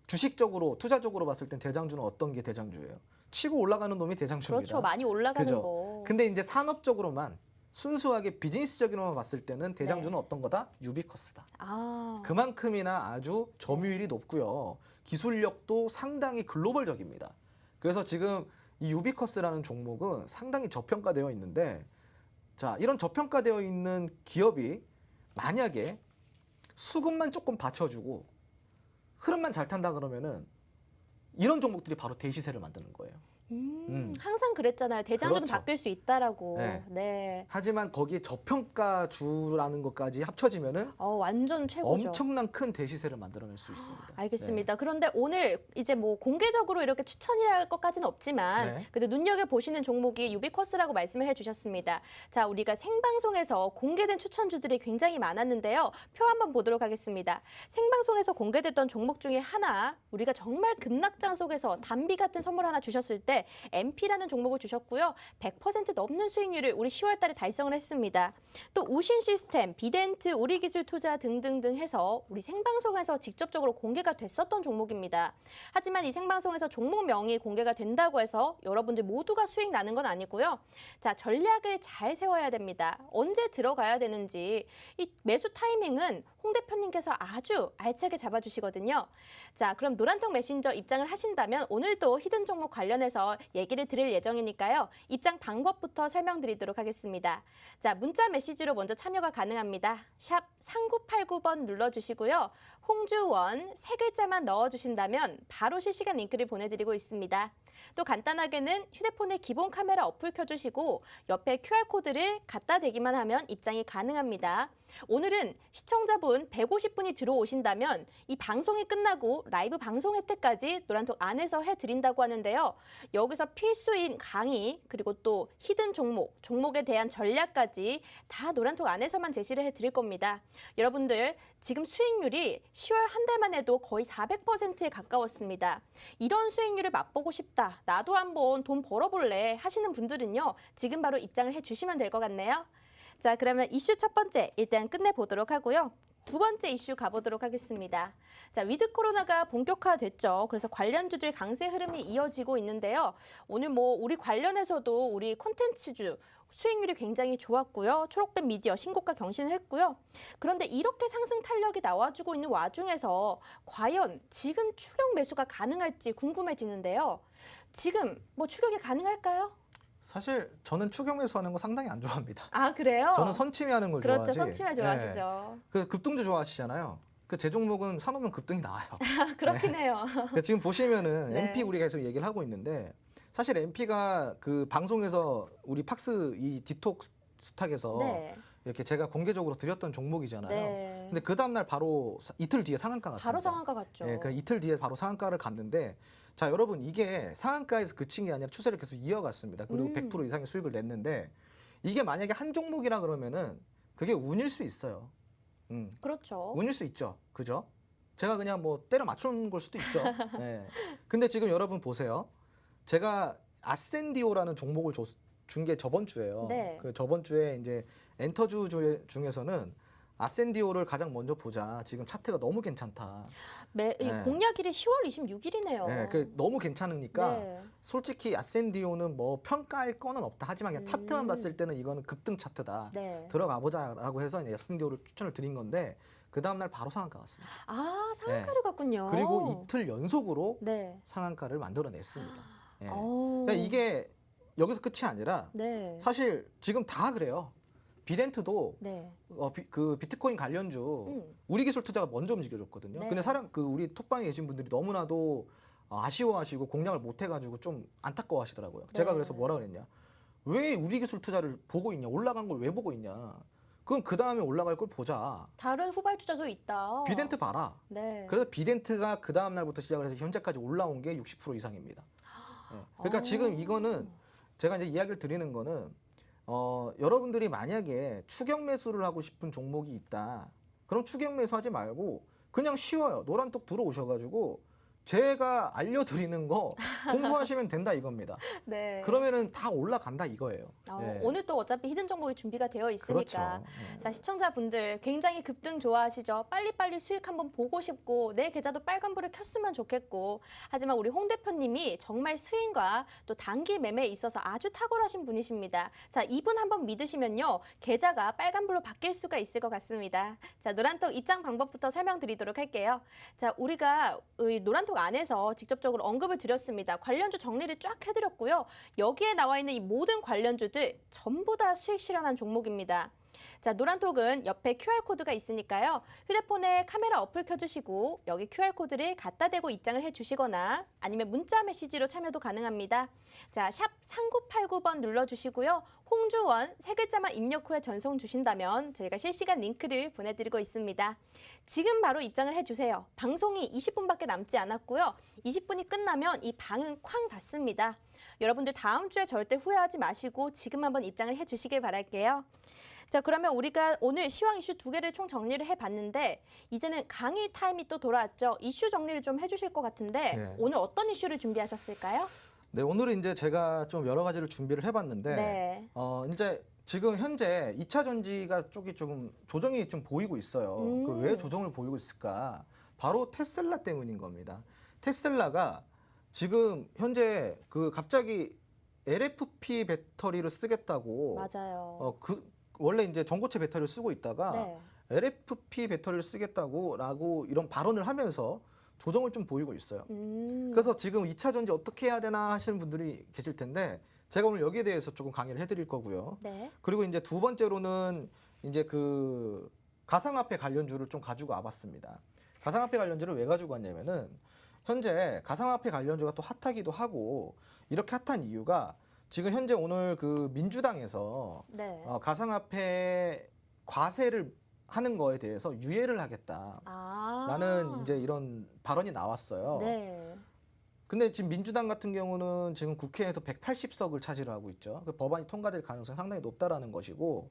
주식적으로 투자적으로 봤을 땐 대장주는 어떤 게 대장주예요? 치고 올라가는 놈이 대장주입니다. 그렇죠. 많이 올라가는 그죠? 거. 근데 이제 산업적으로만 순수하게 비즈니스적으로만 봤을 때는 대장주는 네. 어떤 거다? 유비커스다. 아. 그만큼이나 아주 점유율이 높고요. 기술력도 상당히 글로벌적입니다. 그래서 지금 이 유비커스라는 종목은 상당히 저평가되어 있는데, 자, 이런 저평가되어 있는 기업이 만약에 수급만 조금 받쳐주고 흐름만 잘 탄다 그러면은 이런 종목들이 바로 대시세를 만드는 거예요. 항상 그랬잖아요. 대장주는 그렇죠. 바뀔 수 있다라고. 네. 네. 하지만 거기에 저평가주라는 것까지 합쳐지면은 완전 최고죠. 엄청난 큰 대시세를 만들어낼 수 있습니다. 알겠습니다. 그런데 오늘 이제 뭐 공개적으로 이렇게 추천이랄 것까지는 없지만 네. 그래도 눈여겨 보시는 종목이 유비커스라고 말씀을 해주셨습니다. 자, 우리가 생방송에서 공개된 추천주들이 굉장히 많았는데요. 표 한번 보도록 하겠습니다. 생방송에서 공개됐던 종목 중에 하나, 우리가 정말 급락장 속에서 단비 같은 선물 하나 주셨을 때 MP라는 종목을 주셨고요. 100% 넘는 수익률을 우리 10월 달에 달성을 했습니다. 또 우신 시스템, 비덴트, 우리기술투자 등등등 해서 우리 생방송에서 직접적으로 공개가 됐었던 종목입니다. 하지만 이 생방송에서 종목명이 공개가 된다고 해서 여러분들 모두가 수익 나는 건 아니고요. 자, 전략을 잘 세워야 됩니다. 언제 들어가야 되는지, 이 매수 타이밍은 홍 대표님께서 아주 알차게 잡아주시거든요. 자, 그럼 노란톡 메신저 입장을 하신다면 오늘도 히든 종목 관련해서 얘기를 드릴 예정이니까요. 입장 방법부터 설명드리도록 하겠습니다. 자, 문자 메시지로 먼저 참여가 가능합니다. 샵 3989번 눌러주시고요. 홍주원 세 글자만 넣어주신다면 바로 실시간 링크를 보내드리고 있습니다. 또 간단하게는 휴대폰에 기본 카메라 어플 켜주시고 옆에 QR코드를 갖다 대기만 하면 입장이 가능합니다. 오늘은 시청자분 150분이 들어오신다면 이 방송이 끝나고 라이브 방송 혜택까지 노란톡 안에서 해드린다고 하는데요. 여기서 필수인 강의, 그리고 또 히든 종목에 대한 전략까지 다 노란톡 안에서만 제시를 해드릴 겁니다. 여러분들 지금 수익률이 10월 한 달만 해도 거의 400%에 가까웠습니다. 이런 수익률을 맛보고 싶다, 나도 한번 돈 벌어볼래 하시는 분들은요. 지금 바로 입장을 해주시면 될 것 같네요. 자, 그러면 이슈 첫 번째 일단 끝내보도록 하고요. 두 번째 이슈 가보도록 하겠습니다. 자, 위드 코로나가 본격화됐죠. 그래서 관련주들 강세 흐름이 이어지고 있는데요. 오늘 우리 관련해서도 우리 콘텐츠주 수익률이 굉장히 좋았고요. 초록빛 미디어 신고가 경신을 했고요. 그런데 이렇게 상승 탄력이 나와주고 있는 와중에서 과연 지금 추격 매수가 가능할지 궁금해지는데요. 지금 추격이 가능할까요? 사실 저는 추격 매수하는 거 상당히 안 좋아합니다. 아, 그래요? 저는 선침해하는 걸 그렇죠. 좋아하지. 선침해 좋아하시죠. 그 급등주 좋아하시잖아요. 그 제 종목은 사놓으면 급등이 나와요. 그렇긴 해요. 지금 보시면은 네. MP 우리가 계속 얘기를 하고 있는데 사실 MP가 그 방송에서 우리 팍스 이 디톡스 스탁에서 네. 이렇게 제가 공개적으로 드렸던 종목이잖아요. 네. 근데 그 다음날 바로 이틀 뒤에 상한가 갔습니다. 바로 상한가 갔죠. 예, 그 이틀 뒤에 바로 상한가를 갔는데 자 여러분 이게 상한가에서 그친 게 아니라 추세를 계속 이어갔습니다. 그리고 100% 이상의 수익을 냈는데 이게 만약에 한 종목이라 그러면은 그게 운일 수 있어요. 그렇죠. 운일 수 있죠. 그죠? 제가 그냥 때려 맞추는 걸 수도 있죠. 예. 근데 지금 여러분 보세요. 제가 아센디오라는 종목을 준 게 저번 주예요. 네. 그 저번 주에 이제 엔터주 중에서는 아센디오를 가장 먼저 보자. 지금 차트가 너무 괜찮다. 이 네. 공약일이 10월 26일이네요. 예, 그 너무 괜찮으니까 네. 솔직히 아센디오는 평가할 거는 없다. 하지만 그냥 차트만 봤을 때는 이거는 급등 차트다. 네. 들어가 보자라고 해서 이제 아센디오를 추천을 드린 건데 그 다음 날 바로 상한가 갔습니다. 아, 상한가를 갔군요. 그리고 이틀 연속으로 네. 상한가를 만들어냈습니다. 예. 오. 그러니까 이게 여기서 끝이 아니라 네. 사실 지금 다 그래요. 비덴트도 네. 그 비트코인 관련주 음. 우리 기술 투자가 먼저 움직여줬거든요. 네. 근데 우리 톡방에 계신 분들이 너무나도 아쉬워하시고 공략을 못 해가지고 좀 안타까워하시더라고요. 제가 네. 그래서 뭐라 그랬냐? 왜 우리 기술 투자를 보고 있냐? 올라간 걸 왜 보고 있냐? 그럼 그 다음에 올라갈 걸 보자. 다른 후발주자도 있다. 비덴트 봐라. 네. 그래서 비덴트가 그 다음 날부터 시작을 해서 현재까지 올라온 게 60% 이상입니다. 예. 그러니까 오. 지금 이거는 제가 이제 이야기를 드리는 거는 여러분들이 만약에 추격 매수를 하고 싶은 종목이 있다. 그럼 추격 매수하지 말고 그냥 쉬워요. 노란톡 들어오셔가지고 제가 알려드리는 거 공부하시면 된다 이겁니다. 네. 그러면은 다 올라간다 이거예요. 예. 오늘 또 어차피 히든 정보가 준비가 되어 있으니까. 그렇죠. 예. 자, 시청자분들 굉장히 급등 좋아하시죠? 빨리빨리 수익 한번 보고 싶고 내 계좌도 빨간불을 켰으면 좋겠고 하지만 우리 홍 대표님이 정말 스윙과 또 단기 매매에 있어서 아주 탁월하신 분이십니다. 자, 이분 한번 믿으시면요. 계좌가 빨간불로 바뀔 수가 있을 것 같습니다. 자, 노란톡 입장 방법부터 설명드리도록 할게요. 자, 우리가 이 노란톡 안에서 직접적으로 언급을 드렸습니다. 관련주 정리를 쫙 해드렸고요. 여기에 나와 있는 이 모든 관련주들 전부 다 수익 실현한 종목입니다. 자, 노란톡은 옆에 QR코드가 있으니까요. 휴대폰에 카메라 어플 켜주시고 여기 QR코드를 갖다 대고 입장을 해주시거나 아니면 문자 메시지로 참여도 가능합니다. 자, 샵 3989번 눌러주시고요. 홍주원 세 글자만 입력 후에 전송 주신다면 저희가 실시간 링크를 보내드리고 있습니다. 지금 바로 입장을 해주세요. 방송이 20분밖에 남지 않았고요. 20분이 끝나면 이 방은 쾅 닫습니다. 여러분들 다음 주에 절대 후회하지 마시고 지금 한번 입장을 해주시길 바랄게요. 자, 그러면 우리가 오늘 시황 이슈 2개를 총 정리를 해봤는데 이제는 강의 타임이 또 돌아왔죠. 이슈 정리를 좀 해주실 것 같은데 네. 오늘 어떤 이슈를 준비하셨을까요? 네, 오늘은 이제 제가 좀 여러 가지를 준비를 해봤는데 네. 이제 지금 현재 2차 전지가 쪽이 좀 조정이 좀 보이고 있어요. 그 왜 조정을 보이고 있을까? 바로 테슬라 때문인 겁니다. 테슬라가 지금 현재 그 갑자기 LFP 배터리를 쓰겠다고 맞아요. 원래 이제 전고체 배터리를 쓰고 있다가 네. LFP 배터리를 쓰겠다고 이런 발언을 하면서 조정을 좀 보이고 있어요. 그래서 그래서 지금 2차 전지 어떻게 해야 되나 하시는 분들이 계실 텐데 제가 오늘 여기에 대해서 조금 강의를 해드릴 거고요. 네. 그리고 이제 두 번째로는 이제 그 가상화폐 관련주를 좀 가지고 와봤습니다. 가상화폐 관련주를 왜 가지고 왔냐면은 현재 가상화폐 관련주가 또 핫하기도 하고 이렇게 핫한 이유가 지금 현재 오늘 그 민주당에서 네. 가상화폐 과세를 하는 거에 대해서 유예를 하겠다라는 이제 이런 발언이 나왔어요. 네. 근데 지금 민주당 같은 경우는 지금 국회에서 180석을 차지를 하고 있죠. 그 법안이 통과될 가능성이 상당히 높다라는 것이고,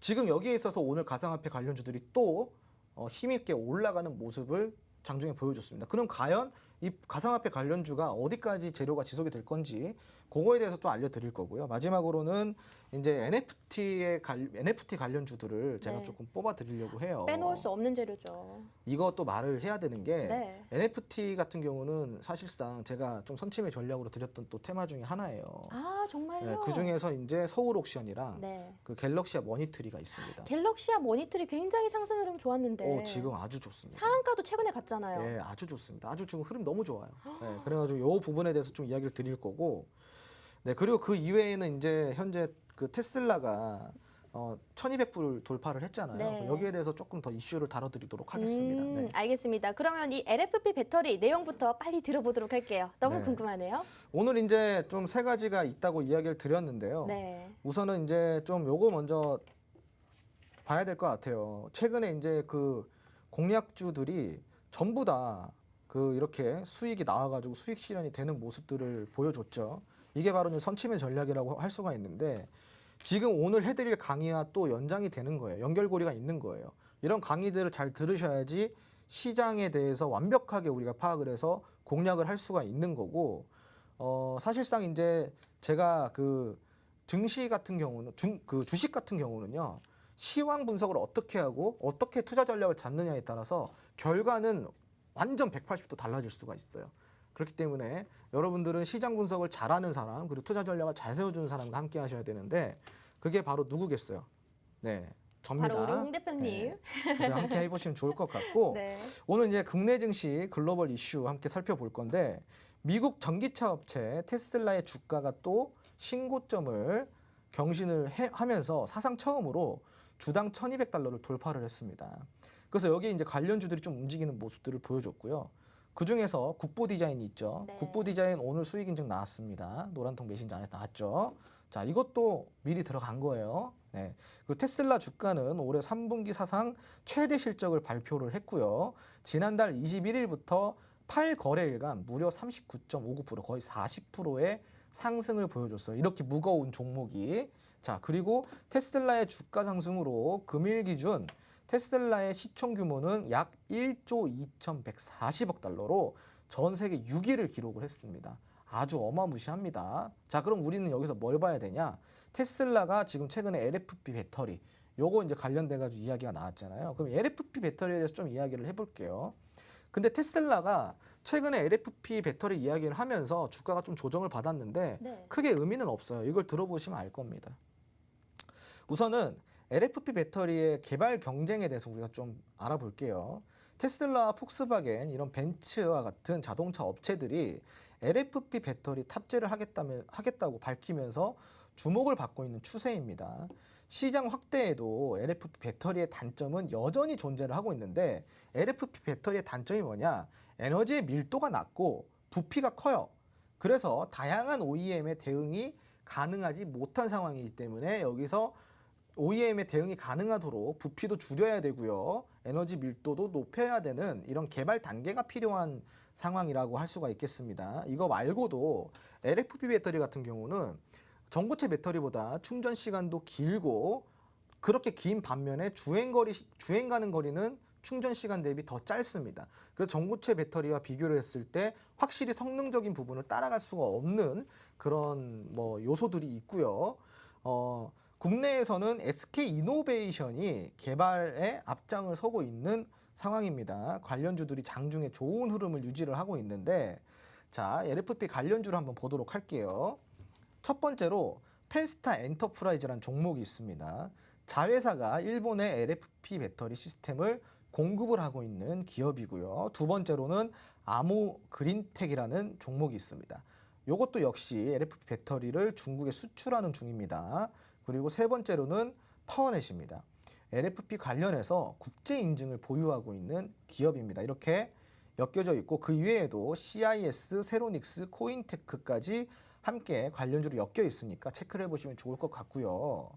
지금 여기에 있어서 오늘 가상화폐 관련주들이 또 힘있게 올라가는 모습을 장중에 보여줬습니다. 그럼 과연 이 가상화폐 관련주가 어디까지 재료가 지속이 될 건지 그거에 대해서 또 알려드릴 거고요. 마지막으로는 이제 NFT 관련주들을 제가 네. 조금 뽑아드리려고 해요. 빼놓을 수 없는 재료죠. 이것도 말을 해야 되는 게 네. NFT 같은 경우는 사실상 제가 좀 선침의 전략으로 드렸던 또 테마 중에 하나예요. 아, 정말요? 그 중에서 이제 서울 옥션이랑 네. 그 갤럭시아 머니트리가 있습니다. 갤럭시아 모니터리 굉장히 상승 흐름 좋았는데 지금 아주 좋습니다. 상한가도 최근에 갔잖아요. 예, 아주 좋습니다. 아주 지금 흐름 너무 좋아요. 네, 그래가지고 이 부분에 대해서 좀 이야기를 드릴 거고, 네, 그리고 그 이외에는 이제 현재 그 테슬라가 1,200불을 돌파를 했잖아요. 네. 여기에 대해서 조금 더 이슈를 다뤄드리도록 하겠습니다. 네. 알겠습니다. 그러면 이 LFP 배터리 내용부터 빨리 들어보도록 할게요. 너무 네. 궁금하네요. 오늘 이제 좀 세 가지가 있다고 이야기를 드렸는데요. 네. 우선은 이제 좀 요거 먼저 봐야 될 것 같아요. 최근에 이제 그 공약주들이 전부 다 그 이렇게 수익이 나와가지고 수익 실현이 되는 모습들을 보여줬죠. 이게 바로 이제 선침의 전략이라고 할 수가 있는데 지금 오늘 해드릴 강의와 또 연장이 되는 거예요. 연결고리가 있는 거예요. 이런 강의들을 잘 들으셔야지 시장에 대해서 완벽하게 우리가 파악을 해서 공략을 할 수가 있는 거고, 사실상 이제 제가 그 증시 같은 경우는 그 주식 같은 경우는요. 시황 분석을 어떻게 하고 어떻게 투자 전략을 잡느냐에 따라서 결과는 완전 180도 달라질 수가 있어요. 그렇기 때문에 여러분들은 시장 분석을 잘하는 사람 그리고 투자 전략을 잘 세워주는 사람과 함께 하셔야 되는데 그게 바로 누구겠어요? 네, 접니다. 바로 우리 홍 대표님. 네, 그래서 함께 해보시면 좋을 것 같고 네. 오늘 이제 국내 증시 글로벌 이슈 함께 살펴볼 건데 미국 전기차 업체 테슬라의 주가가 또 신고점을 경신을 하면서 사상 처음으로 주당 1,200달러를 돌파를 했습니다. 그래서 여기에 이제 관련주들이 좀 움직이는 모습들을 보여줬고요. 그 중에서 국보 디자인이 있죠. 네. 국보 디자인 오늘 수익 인증 나왔습니다. 노란통 메신저 안에 나왔죠. 자, 이것도 미리 들어간 거예요. 네. 그리고 테슬라 주가는 올해 3분기 사상 최대 실적을 발표를 했고요. 지난달 21일부터 8거래일간 무려 39.59% 거의 40%의 상승을 보여줬어요. 이렇게 무거운 종목이. 자, 그리고 테슬라의 주가 상승으로 금일 기준 테슬라의 시총 규모는 약 1조 2,140억 달러로 전 세계 6위를 기록을 했습니다. 아주 어마무시합니다. 자, 그럼 우리는 여기서 뭘 봐야 되냐? 테슬라가 지금 최근에 LFP 배터리 요거 이제 관련돼 가지고 이야기가 나왔잖아요. 그럼 LFP 배터리에 대해서 좀 이야기를 해볼게요. 근데 테슬라가 최근에 LFP 배터리 이야기를 하면서 주가가 좀 조정을 받았는데 네. 크게 의미는 없어요. 이걸 들어보시면 알 겁니다. 우선은 LFP 배터리의 개발 경쟁에 대해서 우리가 좀 알아볼게요. 테슬라와 폭스바겐 이런 벤츠와 같은 자동차 업체들이 LFP 배터리 탑재를 하겠다고 밝히면서 주목을 받고 있는 추세입니다. 시장 확대에도 LFP 배터리의 단점은 여전히 존재를 하고 있는데 LFP 배터리의 단점이 뭐냐? 에너지의 밀도가 낮고 부피가 커요. 그래서 다양한 OEM의 대응이 가능하지 못한 상황이기 때문에 여기서 OEM의 대응이 가능하도록 부피도 줄여야 되고요. 에너지 밀도도 높여야 되는 이런 개발 단계가 필요한 상황이라고 할 수가 있겠습니다. 이거 말고도 LFP 배터리 같은 경우는 전고체 배터리보다 충전 시간도 길고 그렇게 긴 반면에 주행 가는 거리는 충전 시간 대비 더 짧습니다. 그래서 전고체 배터리와 비교를 했을 때 확실히 성능적인 부분을 따라갈 수가 없는 그런 뭐 요소들이 있고요. 국내에서는 SK 이노베이션이 개발에 앞장을 서고 있는 상황입니다. 관련주들이 장중에 좋은 흐름을 유지를 하고 있는데 자, LFP 관련주를 한번 보도록 할게요. 첫 번째로 펜스타 엔터프라이즈라는 종목이 있습니다. 자회사가 일본의 LFP 배터리 시스템을 공급을 하고 있는 기업이고요. 두 번째로는 아모 그린텍이라는 종목이 있습니다. 이것도 역시 LFP 배터리를 중국에 수출하는 중입니다. 그리고 세 번째로는 파워넷입니다. LFP 관련해서 국제 인증을 보유하고 있는 기업입니다. 이렇게 엮여져 있고 그 이외에도 CIS, 세로닉스, 코인테크까지 함께 관련주로 엮여 있으니까 체크를 해보시면 좋을 것 같고요.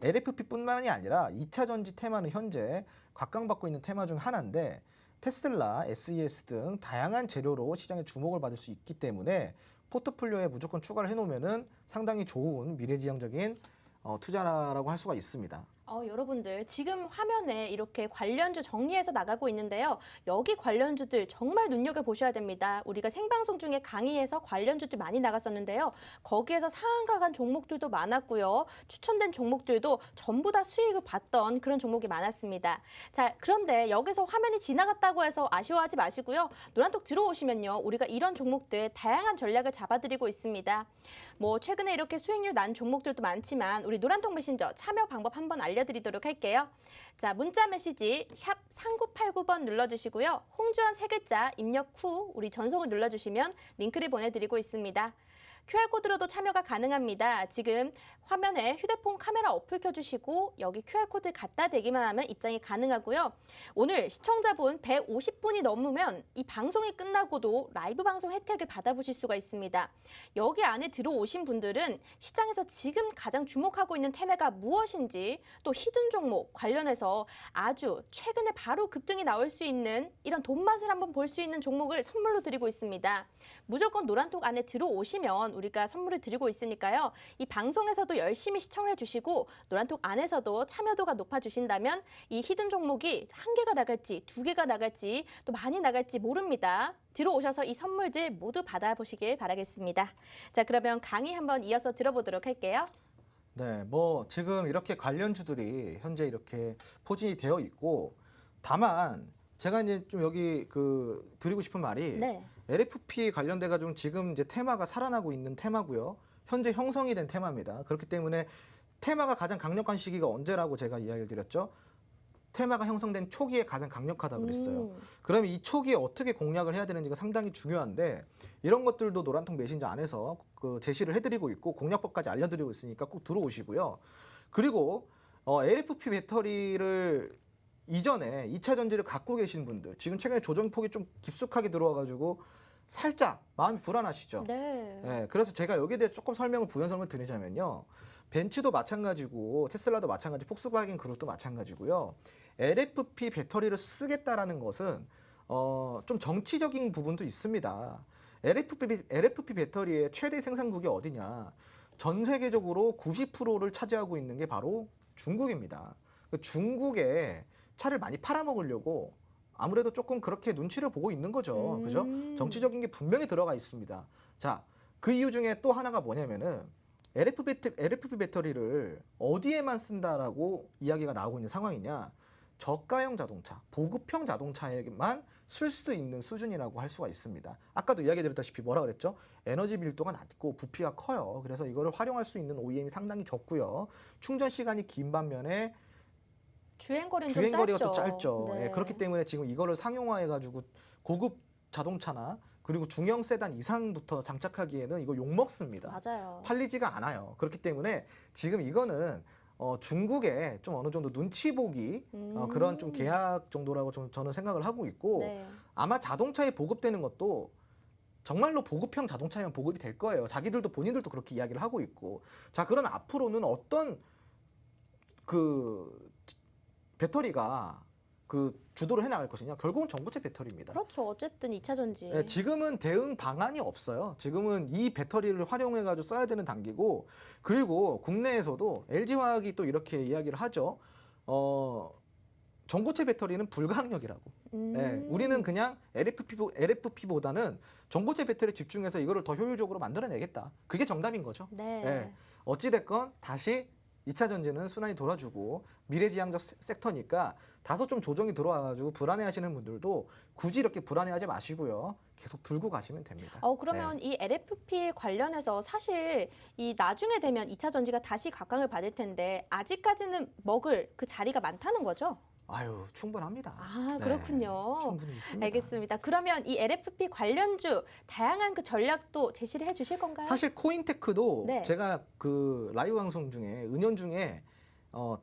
LFP뿐만이 아니라 2차 전지 테마는 현재 각광받고 있는 테마 중 하나인데 테슬라, SES 등 다양한 재료로 시장에 주목을 받을 수 있기 때문에 포트폴리오에 무조건 추가를 해놓으면 상당히 좋은 미래지향적인 투자라고 할 수가 있습니다. 여러분들 지금 화면에 이렇게 관련주 정리해서 나가고 있는데요. 여기 관련주들 정말 눈여겨보셔야 됩니다. 우리가 생방송 중에 강의에서 관련주들 많이 나갔었는데요. 거기에서 상한가 간 종목들도 많았고요. 추천된 종목들도 전부 다 수익을 봤던 그런 종목이 많았습니다. 자, 그런데 여기서 화면이 지나갔다고 해서 아쉬워하지 마시고요. 노란톡 들어오시면요. 우리가 이런 종목들 다양한 전략을 잡아드리고 있습니다. 뭐 최근에 이렇게 수익률 난 종목들도 많지만 우리 노란톡 메신저 참여 방법 한번 알려드리도록 할게요. 자, 문자 메시지 샵 3989번 눌러주시고요. 홍주환 세 글자 입력 후 우리 전송을 눌러주시면 링크를 보내드리고 있습니다. QR코드로도 참여가 가능합니다. 지금 화면에 휴대폰 카메라 어플 켜주시고 여기 QR코드 갖다 대기만 하면 입장이 가능하고요. 오늘 시청자분 150분이 넘으면 이 방송이 끝나고도 라이브 방송 혜택을 받아보실 수가 있습니다. 여기 안에 들어오신 분들은 시장에서 지금 가장 주목하고 있는 테마가 무엇인지 또 히든 종목 관련해서 아주 최근에 바로 급등이 나올 수 있는 이런 돈맛을 한번 볼 수 있는 종목을 선물로 드리고 있습니다. 무조건 노란톡 안에 들어오시면 우리가 선물을 드리고 있으니까요. 이 방송에서도 열심히 시청해 주시고 노란톡 안에서도 참여도가 높아주신다면 이 히든 종목이 한 개가 나갈지 두 개가 나갈지 또 많이 나갈지 모릅니다. 들어오셔서 이 선물들 모두 받아보시길 바라겠습니다. 자, 그러면 강의 한번 이어서 들어보도록 할게요. 네, 뭐 지금 이렇게 관련주들이 현재 이렇게 포진이 되어 있고, 다만 제가 이제 좀 여기 드리고 싶은 말이 네. LFP 관련돼 가지고 지금 이제 테마가 살아나고 있는 테마고요. 현재 형성이 된 테마입니다. 그렇기 때문에 테마가 가장 강력한 시기가 언제라고 제가 이야기를 드렸죠. 테마가 형성된 초기에 가장 강력하다고 그랬어요. 그러면 이 초기에 어떻게 공략을 해야 되는지가 상당히 중요한데, 이런 것들도 노란통 메신저 안에서 제시를 해드리고 있고 공략법까지 알려드리고 있으니까 꼭 들어오시고요. 그리고 LFP 배터리를 이전에 2차 전지를 갖고 계신 분들, 지금 최근에 조정폭이 좀 깊숙하게 들어와가지고 살짝 마음이 불안하시죠. 네. 네, 그래서 제가 여기에 대해서 조금 부연 설명을 드리자면요. 벤츠도 마찬가지고 테슬라도 마찬가지, 폭스바겐 그룹도 마찬가지고요. LFP 배터리를 쓰겠다라는 것은 좀 정치적인 부분도 있습니다. LFP 배터리의 최대 생산국이 어디냐? 전 세계적으로 90%를 차지하고 있는 게 바로 중국입니다. 중국에 차를 많이 팔아먹으려고 아무래도 조금 그렇게 눈치를 보고 있는 거죠. 그죠? 정치적인 게 분명히 들어가 있습니다. 자, 그 이유 중에 또 하나가 뭐냐면은 LFP 배터리를 어디에만 쓴다라고 이야기가 나오고 있는 상황이냐? 저가형 자동차, 보급형 자동차에만 쓸 수 있는 수준이라고 할 수가 있습니다. 아까도 이야기 드렸다시피 뭐라 그랬죠? 에너지 밀도가 낮고 부피가 커요. 그래서 이거를 활용할 수 있는 OEM이 상당히 적고요. 충전 시간이 긴 반면에 주행거리가 또 짧죠. 네. 예, 그렇기 때문에 지금 이거를 상용화해가지고 고급 자동차나 그리고 중형 세단 이상부터 장착하기에는 이거 욕먹습니다. 맞아요. 팔리지가 않아요. 그렇기 때문에 지금 이거는 중국에 좀 어느 정도 눈치 보기 그런 좀 계약 정도라고 좀 저는 생각을 하고 있고, 네. 아마 자동차에 보급되는 것도 정말로 보급형 자동차면 보급이 될 거예요. 자기들도 본인들도 그렇게 이야기를 하고 있고. 자, 그러면 앞으로는 어떤 배터리가 주도를 해나갈 것이냐? 결국은 전고체 배터리입니다. 그렇죠. 어쨌든 2차 전지. 네, 지금은 대응 방안이 없어요. 지금은 이 배터리를 활용해가지고 써야 되는 단계고, 그리고 국내에서도 LG화학이 또 이렇게 이야기를 하죠. 전고체 배터리는 불가항력이라고. 네, 우리는 그냥 LFP보다는 전고체 배터리에 집중해서 이거를 더 효율적으로 만들어내겠다. 그게 정답인 거죠. 네. 네, 어찌됐건 다시 2차 전지는 순환이 돌아주고 미래지향적 섹터니까 다소 좀 조정이 들어와가지고 불안해하시는 분들도 굳이 이렇게 불안해하지 마시고요. 계속 들고 가시면 됩니다. 그러면 이 LFP 관련해서 사실 이 나중에 되면 2차 전지가 다시 각광을 받을 텐데 아직까지는 먹을 그 자리가 많다는 거죠? 아유, 충분합니다. 아, 네, 그렇군요. 충분히 있습니다. 알겠습니다. 그러면 이 LFP 관련주 다양한 그 전략도 제시를 해 주실 건가요? 사실 코인테크도 네. 제가 라이브 방송 중에 은연중에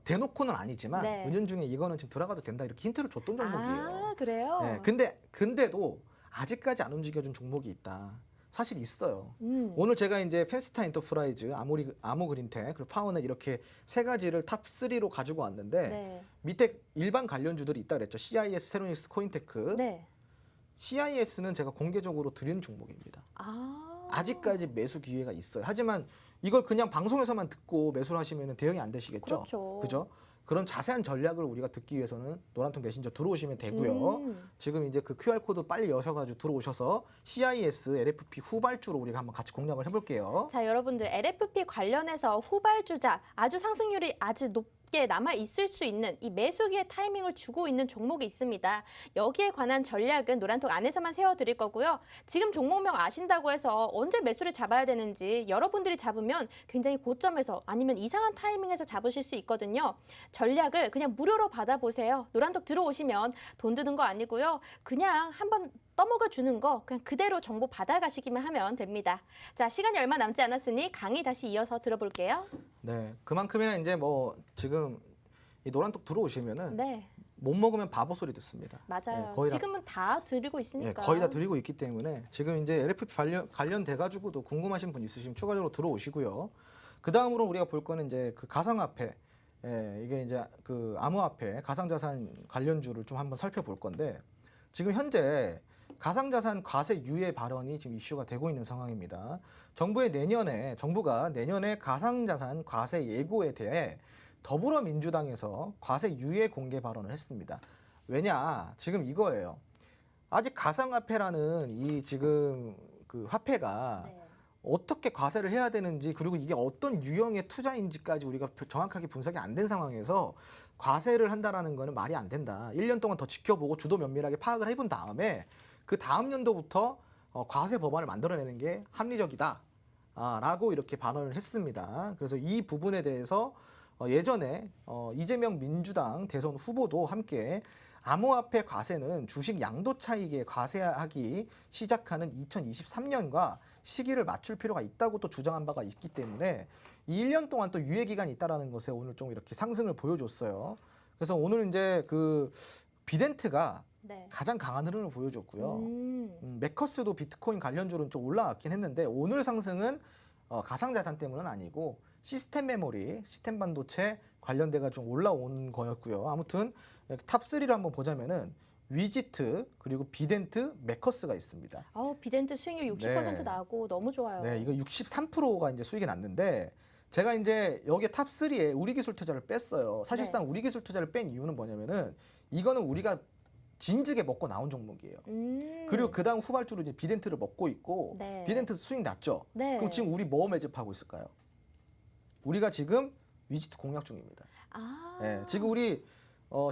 대놓고는 아니지만 네. 은연중에 이거는 지금 들어가도 된다 이렇게 힌트를 줬던 종목이에요. 아, 그래요? 네, 근데도 아직까지 안 움직여준 종목이 있다. 사실 있어요. 오늘 제가 이제 펜스타 엔터프라이즈, 아모그린텍, 그리고 파워넷 이렇게 세 가지를 탑 3로 가지고 왔는데 네. 밑에 일반 관련주들이 있다 그랬죠. CIS, 세로닉스, 코인테크. 네. CIS는 제가 공개적으로 드린 종목입니다. 아. 아직까지 매수 기회가 있어요. 하지만 이걸 그냥 방송에서만 듣고 매수를 하시면 대응이 안 되시겠죠. 그렇죠. 그죠? 그런 자세한 전략을 우리가 듣기 위해서는 노란통 메신저 들어오시면 되고요. 지금 이제 그 QR코드 빨리 여셔가지고 들어오셔서 CIS, LFP 후발주로 우리가 한번 같이 공략을 해볼게요. 자, 여러분들 LFP 관련해서 후발주자 아주 상승률이 아주 높게 남아 있을 수 있는 이 매수기의 타이밍을 주고 있는 종목이 있습니다. 여기에 관한 전략은 노란통 안에서만 세워드릴 거고요. 지금 종목명 아신다고 해서 언제 매수를 잡아야 되는지 여러분들이 잡으면 굉장히 고점에서 아니면 이상한 타이밍에서 잡으실 수 있거든요. 전략을 그냥 무료로 받아보세요. 노란톡 들어오시면 돈 드는 거 아니고요. 그냥 한번 떠먹어 주는 거 그냥 그대로 정보 받아가시기만 하면 됩니다. 자, 시간이 얼마 남지 않았으니 강의 다시 이어서 들어볼게요. 네, 그만큼이나 이제 뭐 지금 이 노란톡 들어오시면은 네, 못 먹으면 바보 소리 듣습니다. 맞아요. 네, 거의 다 지금은 다 드리고 있으니까. 거의 다 드리고 있기 때문에 지금 이제 LFP 관련돼 가지고도 궁금하신 분 있으시면 추가적으로 들어오시고요. 그 다음으로 우리가 볼 거는 이제 그 가상화폐, 이게 이제 그 암호화폐, 가상자산 관련주를 좀 한번 살펴볼 건데 지금 현재 가상자산 과세 유예 발언이 지금 이슈가 되고 있는 상황입니다. 정부가 내년에 가상자산 과세 예고에 대해 더불어민주당에서 과세 유예 공개 발언을 했습니다. 왜냐? 지금 이거예요. 아직 가상화폐라는 이 지금 그 화폐가 네. 어떻게 과세를 해야 되는지 그리고 이게 어떤 유형의 투자인지까지 우리가 정확하게 분석이 안 된 상황에서 과세를 한다라는 거는 말이 안 된다. 1년 동안 더 지켜보고 주도 면밀하게 파악을 해본 다음에 그 다음 연도부터 과세 법안을 만들어내는 게 합리적이다. 라고 이렇게 발언을 했습니다. 그래서 이 부분에 대해서 예전에 이재명 민주당 대선 후보도 함께 암호화폐 과세는 주식 양도 차익에 과세하기 시작하는 2023년과 시기를 맞출 필요가 있다고 또 주장한 바가 있기 때문에 이 1년 동안 또 유예 기간이 있다라는 것에 오늘 좀 이렇게 상승을 보여줬어요. 그래서 오늘 이제 그 비덴트가 네. 가장 강한 흐름을 보여줬고요. 메커스도 비트코인 관련주로는 좀 올라왔긴 했는데 오늘 상승은 가상자산 때문은 아니고 시스템 메모리, 시스템 반도체 관련돼가 좀 올라온 거였고요. 아무튼 탑3를 한번 보자면은 위지트 그리고 비덴트, 메커스가 있습니다. 비덴트 수익률 60% 네. 나고 너무 좋아요. 네, 이거 63%가 이제 수익이 났는데 제가 이제 여기에 탑3에 우리기술 투자를 뺐어요. 사실상 우리기술 투자를 뺀 이유는 뭐냐면은 이거는 우리가 진즉에 먹고 나온 종목이에요. 그리고 그 다음 후발주로 이제 비덴트를 먹고 있고 네. 비덴트 수익 났죠. 네. 그럼 지금 우리 뭐 매집하고 있을까요? 우리가 지금 위지트 공략 중입니다. 네, 지금 우리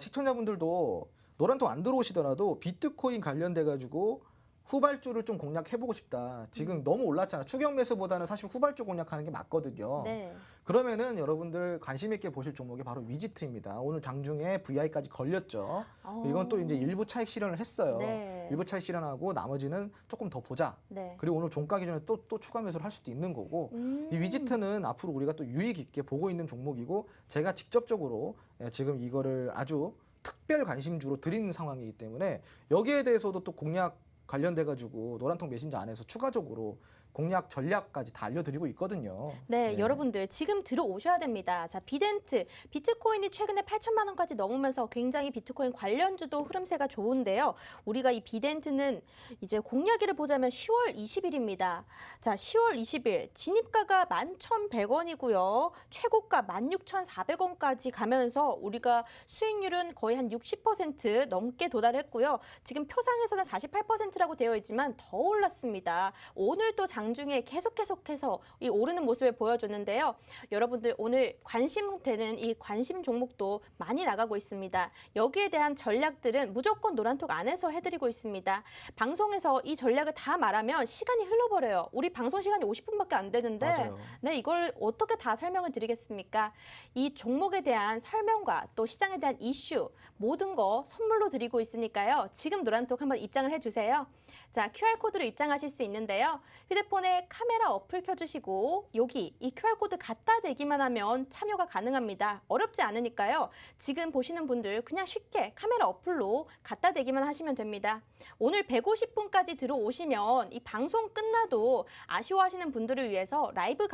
시청자분들도 노란통 안 들어오시더라도 비트코인 관련돼 가지고 후발주를 좀 공략해보고 싶다. 지금 너무 올랐잖아. 추격 매수보다는 사실 후발주 공략하는 게 맞거든요. 네. 그러면은 여러분들 관심 있게 보실 종목이 바로 위지트입니다. 오늘 장중에 VI까지 걸렸죠. 이건 또 이제 일부 차익 실현을 했어요. 네. 일부 차익 실현하고 나머지는 조금 더 보자. 네. 그리고 오늘 종가 기준에 또 추가 매수를 할 수도 있는 거고 이 위지트는 앞으로 우리가 또 유익 있게 보고 있는 종목이고 제가 직접적으로 지금 이거를 아주 특별 관심주로 드리는 상황이기 때문에 여기에 대해서도 또 공략 관련돼 가지고 노란통 메신저 안에서 추가적으로 공략 전략까지 다 알려드리고 있거든요. 네, 여러분들 지금 들어오셔야 됩니다. 자, 비덴트, 비트코인이 최근에 8천만 원까지 넘으면서 굉장히 비트코인 관련주도 흐름세가 좋은데요. 우리가 이 비덴트는 이제 공략일을 보자면 10월 20일입니다. 자, 10월 20일 진입가가 11,100원이고요. 최고가 16,400원까지 가면서 우리가 수익률은 거의 한 60% 넘게 도달했고요. 지금 표상에서는 48%라고 되어 있지만 더 올랐습니다. 오늘 또 장중에 계속해서 이 오르는 모습을 보여줬는데요. 여러분들 오늘 관심되는 이 관심 종목도 많이 나가고 있습니다. 여기에 대한 전략들은 무조건 노란톡 안에서 해드리고 있습니다. 방송에서 이 전략을 다 말하면 시간이 흘러버려요. 우리 방송 시간이 50분밖에 안 되는데 맞아요. 네, 이걸 어떻게 다 설명을 드리겠습니까? 이 종목에 대한 설명과 또 시장에 대한 이슈 모든 거 선물로 드리고 있으니까요. 지금 노란톡 한번 입장을 해주세요. 자, QR코드로 입장하실 수 있는데요. 휴대폰에 카메라 어플 켜주시고 여기 이 QR코드 갖다 대기만 하면 참여가 가능합니다. 어렵지 않으니까요. 지금 보시는 분들 그냥 쉽게 카메라 어플로 갖다 대기만 하시면 됩니다. 오늘 150분까지 들어오시면 이 방송 끝나도 아쉬워하시는 분들을 위해서 라이브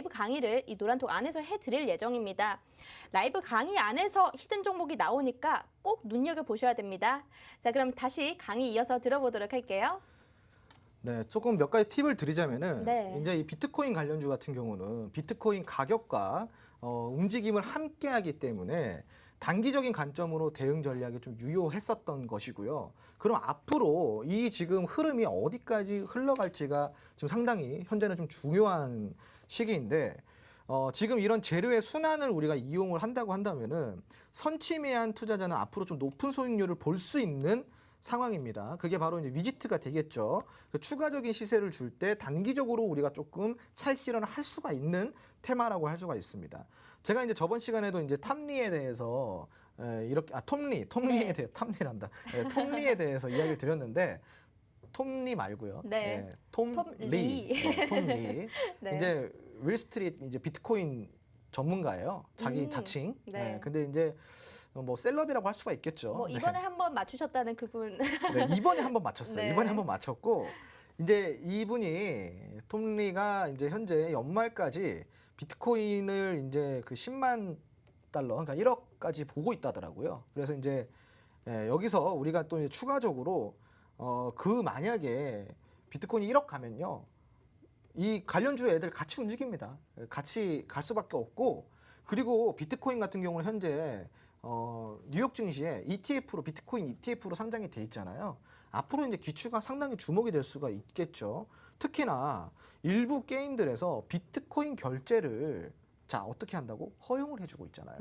강의를 이 노란톡 안에서 해드릴 예정입니다. 라이브 강의 안에서 히든 종목이 나오니까 꼭 눈여겨보셔야 됩니다. 자, 그럼 다시 강의 이어서 들어보도록 할게요. 네, 조금 몇 가지 팁을 드리자면은 네. 이제 이 비트코인 관련주 같은 경우는 비트코인 가격과 움직임을 함께 하기 때문에 단기적인 관점으로 대응 전략이 좀 유효했었던 것이고요. 그럼 앞으로 이 지금 흐름이 어디까지 흘러갈지가 지금 상당히 현재는 좀 중요한 시기인데 지금 이런 재료의 순환을 우리가 이용을 한다고 한다면은 선취매한 투자자는 앞으로 좀 높은 수익률을 볼 수 있는 상황입니다. 그게 바로 이제 위지트가 되겠죠. 추가적인 시세를 줄 때 단기적으로 우리가 조금 차익 실현을 할 수가 있는 테마라고 할 수가 있습니다. 제가 이제 저번 시간에도 이제 탐리에 대해서 이렇게 톰리에 네. 대해 탐리란다. 톰리에 대해서 이야기를 드렸는데 톰리 말고요. 네. 톰리. 톰리. 톰리. 네. 이제 윌 스트리트 이제 비트코인 전문가예요. 자기 자칭. 네. 근데 이제 뭐 셀럽이라고 할 수가 있겠죠. 뭐 이번에 한번 맞추셨다는 그분. 네, 이번에 한번 맞췄어요. 네. 이번에 한번 맞췄고 이제 이분이 톰리가 이제 현재 연말까지 비트코인을 이제 그 10만 달러, 그러니까 1억까지 보고 있다더라고요. 그래서 이제 여기서 우리가 또 이제 추가적으로 그 만약에 비트코인이 1억 가면요, 이 관련주 애들 같이 움직입니다. 같이 갈 수밖에 없고, 그리고 비트코인 같은 경우는 현재 뉴욕 증시에 ETF로 비트코인 ETF로 상장이 돼 있잖아요. 앞으로 이제 기추가 상당히 주목이 될 수가 있겠죠. 특히나 일부 게임들에서 비트코인 결제를 자 어떻게 한다고 허용을 해주고 있잖아요.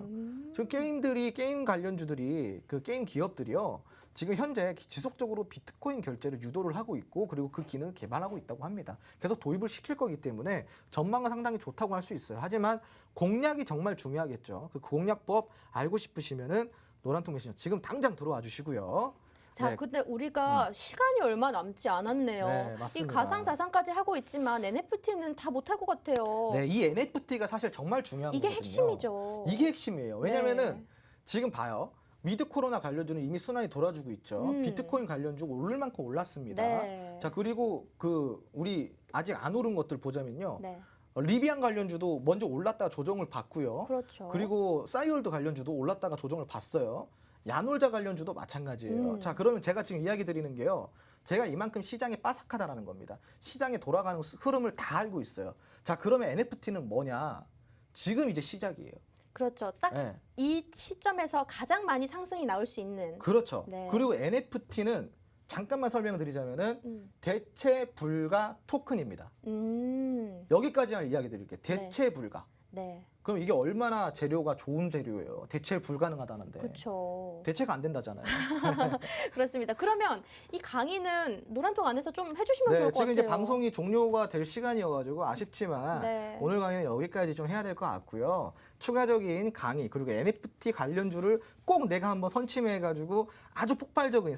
지금 게임 관련주들이 그 게임 기업들이요 지금 현재 지속적으로 비트코인 결제를 유도를 하고 있고 그리고 그 기능을 개발하고 있다고 합니다. 계속 도입을 시킬 거기 때문에 전망은 상당히 좋다고 할 수 있어요. 하지만 공략이 정말 중요하겠죠. 그 공략법 알고 싶으시면은 노란통 메신저 지금 당장 들어와 주시고요. 자, 네. 근데 우리가 시간이 얼마 남지 않았네요. 네, 이 맞습니다. 가상자산까지 하고 있지만 NFT는 다 못할 것 같아요. 네, 이 NFT가 사실 정말 중요한 이게 거거든요. 핵심이죠. 이게 핵심이에요. 왜냐면은 네. 지금 봐요. 위드 코로나 관련주는 이미 순환이 돌아주고 있죠. 비트코인 관련주 오를 만큼 올랐습니다. 네. 자, 그리고 그 우리 아직 안 오른 것들 보자면요. 네. 리비안 관련주도 먼저 올랐다가 조정을 받고요. 그렇죠. 그리고 싸이월드 관련주도 올랐다가 조정을 받았어요. 야놀자 관련주도 마찬가지예요. 자, 그러면 제가 지금 이야기 드리는 게요. 제가 이만큼 시장이 빠삭하다라는 겁니다. 시장에 돌아가는 흐름을 다 알고 있어요. 자, 그러면 NFT는 뭐냐? 지금 이제 시작이에요. 그렇죠. 딱 네. 이 시점에서 가장 많이 상승이 나올 수 있는. 그렇죠. 네. 그리고 NFT는 잠깐만 설명을 드리자면은 음. 대체 불가 토큰입니다. 여기까지만 이야기 드릴게요. 대체 불가. 네. 그럼 이게 얼마나 재료가 좋은 재료예요. 대체 불가능하다는데. 그렇죠. 대체가 안 된다잖아요. 그렇습니다. 그러면 이 강의는 노란통 안에서 좀 해주시면 네, 좋을 것 지금 같아요. 이제 방송이 종료가 될 시간이어가지고 아쉽지만 네. 오늘 강의는 여기까지 좀 해야 될 것 같고요. 추가적인 강의 그리고 NFT 관련주를 꼭 내가 한번 선침해가지고 아주 폭발적인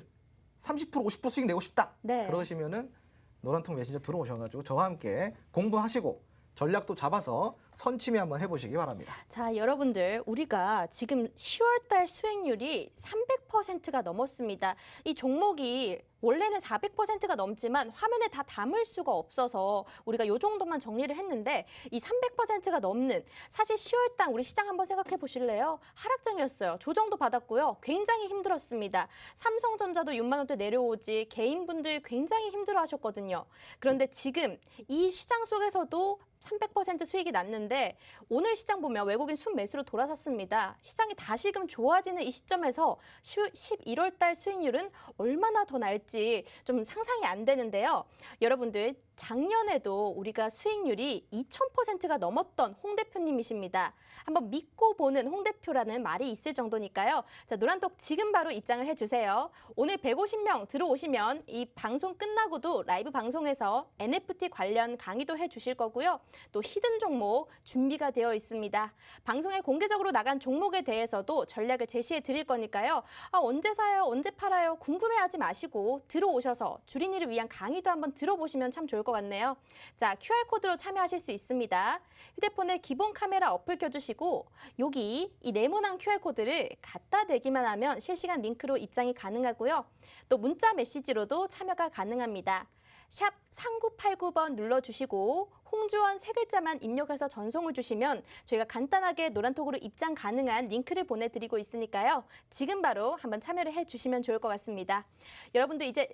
30% 50% 수익 내고 싶다. 네. 그러시면은 노란통 메신저 들어오셔가지고 저와 함께 공부하시고 전략도 잡아서 선침해 한번 해보시기 바랍니다. 자, 여러분들 우리가 지금 10월 달 수익률이 300%가 넘었습니다. 이 종목이 원래는 400%가 넘지만 화면에 다 담을 수가 없어서 우리가 이 정도만 정리를 했는데 이 300%가 넘는 사실 10월 달 우리 시장 한번 생각해 보실래요? 하락장이었어요. 조정도 받았고요. 굉장히 힘들었습니다. 삼성전자도 6만 원대 내려오지 개인분들 굉장히 힘들어 하셨거든요. 그런데 지금 이 시장 속에서도 300% 수익이 났는데 오늘 시장 보면 외국인 순매수로 돌아섰습니다. 시장이 다시금 좋아지는 이 시점에서 11월 달 수익률은 얼마나 더 날지 좀 상상이 안 되는데요. 여러분들 작년에도 우리가 수익률이 2000%가 넘었던 홍 대표님이십니다. 한번 믿고 보는 홍 대표라는 말이 있을 정도니까요. 자, 노란톡 지금 바로 입장을 해주세요. 오늘 150명 들어오시면 이 방송 끝나고도 라이브 방송에서 NFT 관련 강의도 해주실 거고요. 또 히든 종목 준비가 되어 있습니다. 방송에 공개적으로 나간 종목에 대해서도 전략을 제시해 드릴 거니까요. 언제 사요? 언제 팔아요? 궁금해하지 마시고 들어오셔서 주린이를 위한 강의도 한번 들어보시면 참 좋을 것 같네요. 자, QR코드로 참여하실 수 있습니다. 휴대폰에 기본 카메라 어플 켜주시고 여기 이 네모난 QR코드를 갖다 대기만 하면 실시간 링크로 입장이 가능하고요. 또 문자 메시지로도 참여가 가능합니다. 샵 3989번 눌러주시고 홍주원 세 글자만 입력해서 전송을 주시면 저희가 간단하게 노란톡으로 입장 가능한 링크를 보내드리고 있으니까요. 지금 바로 한번 참여를 해주시면 좋을 것 같습니다. 여러분들 이제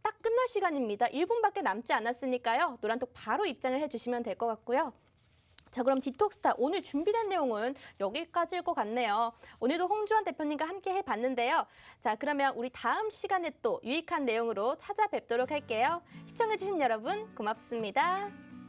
딱 끝날 시간입니다. 1분밖에 남지 않았으니까요. 노란톡 바로 입장을 해주시면 될 것 같고요. 자, 그럼 디톡스타 오늘 준비된 내용은 여기까지일 것 같네요. 오늘도 홍주환 대표님과 함께 해봤는데요. 자, 그러면 우리 다음 시간에 또 유익한 내용으로 찾아뵙도록 할게요. 시청해주신 여러분 고맙습니다.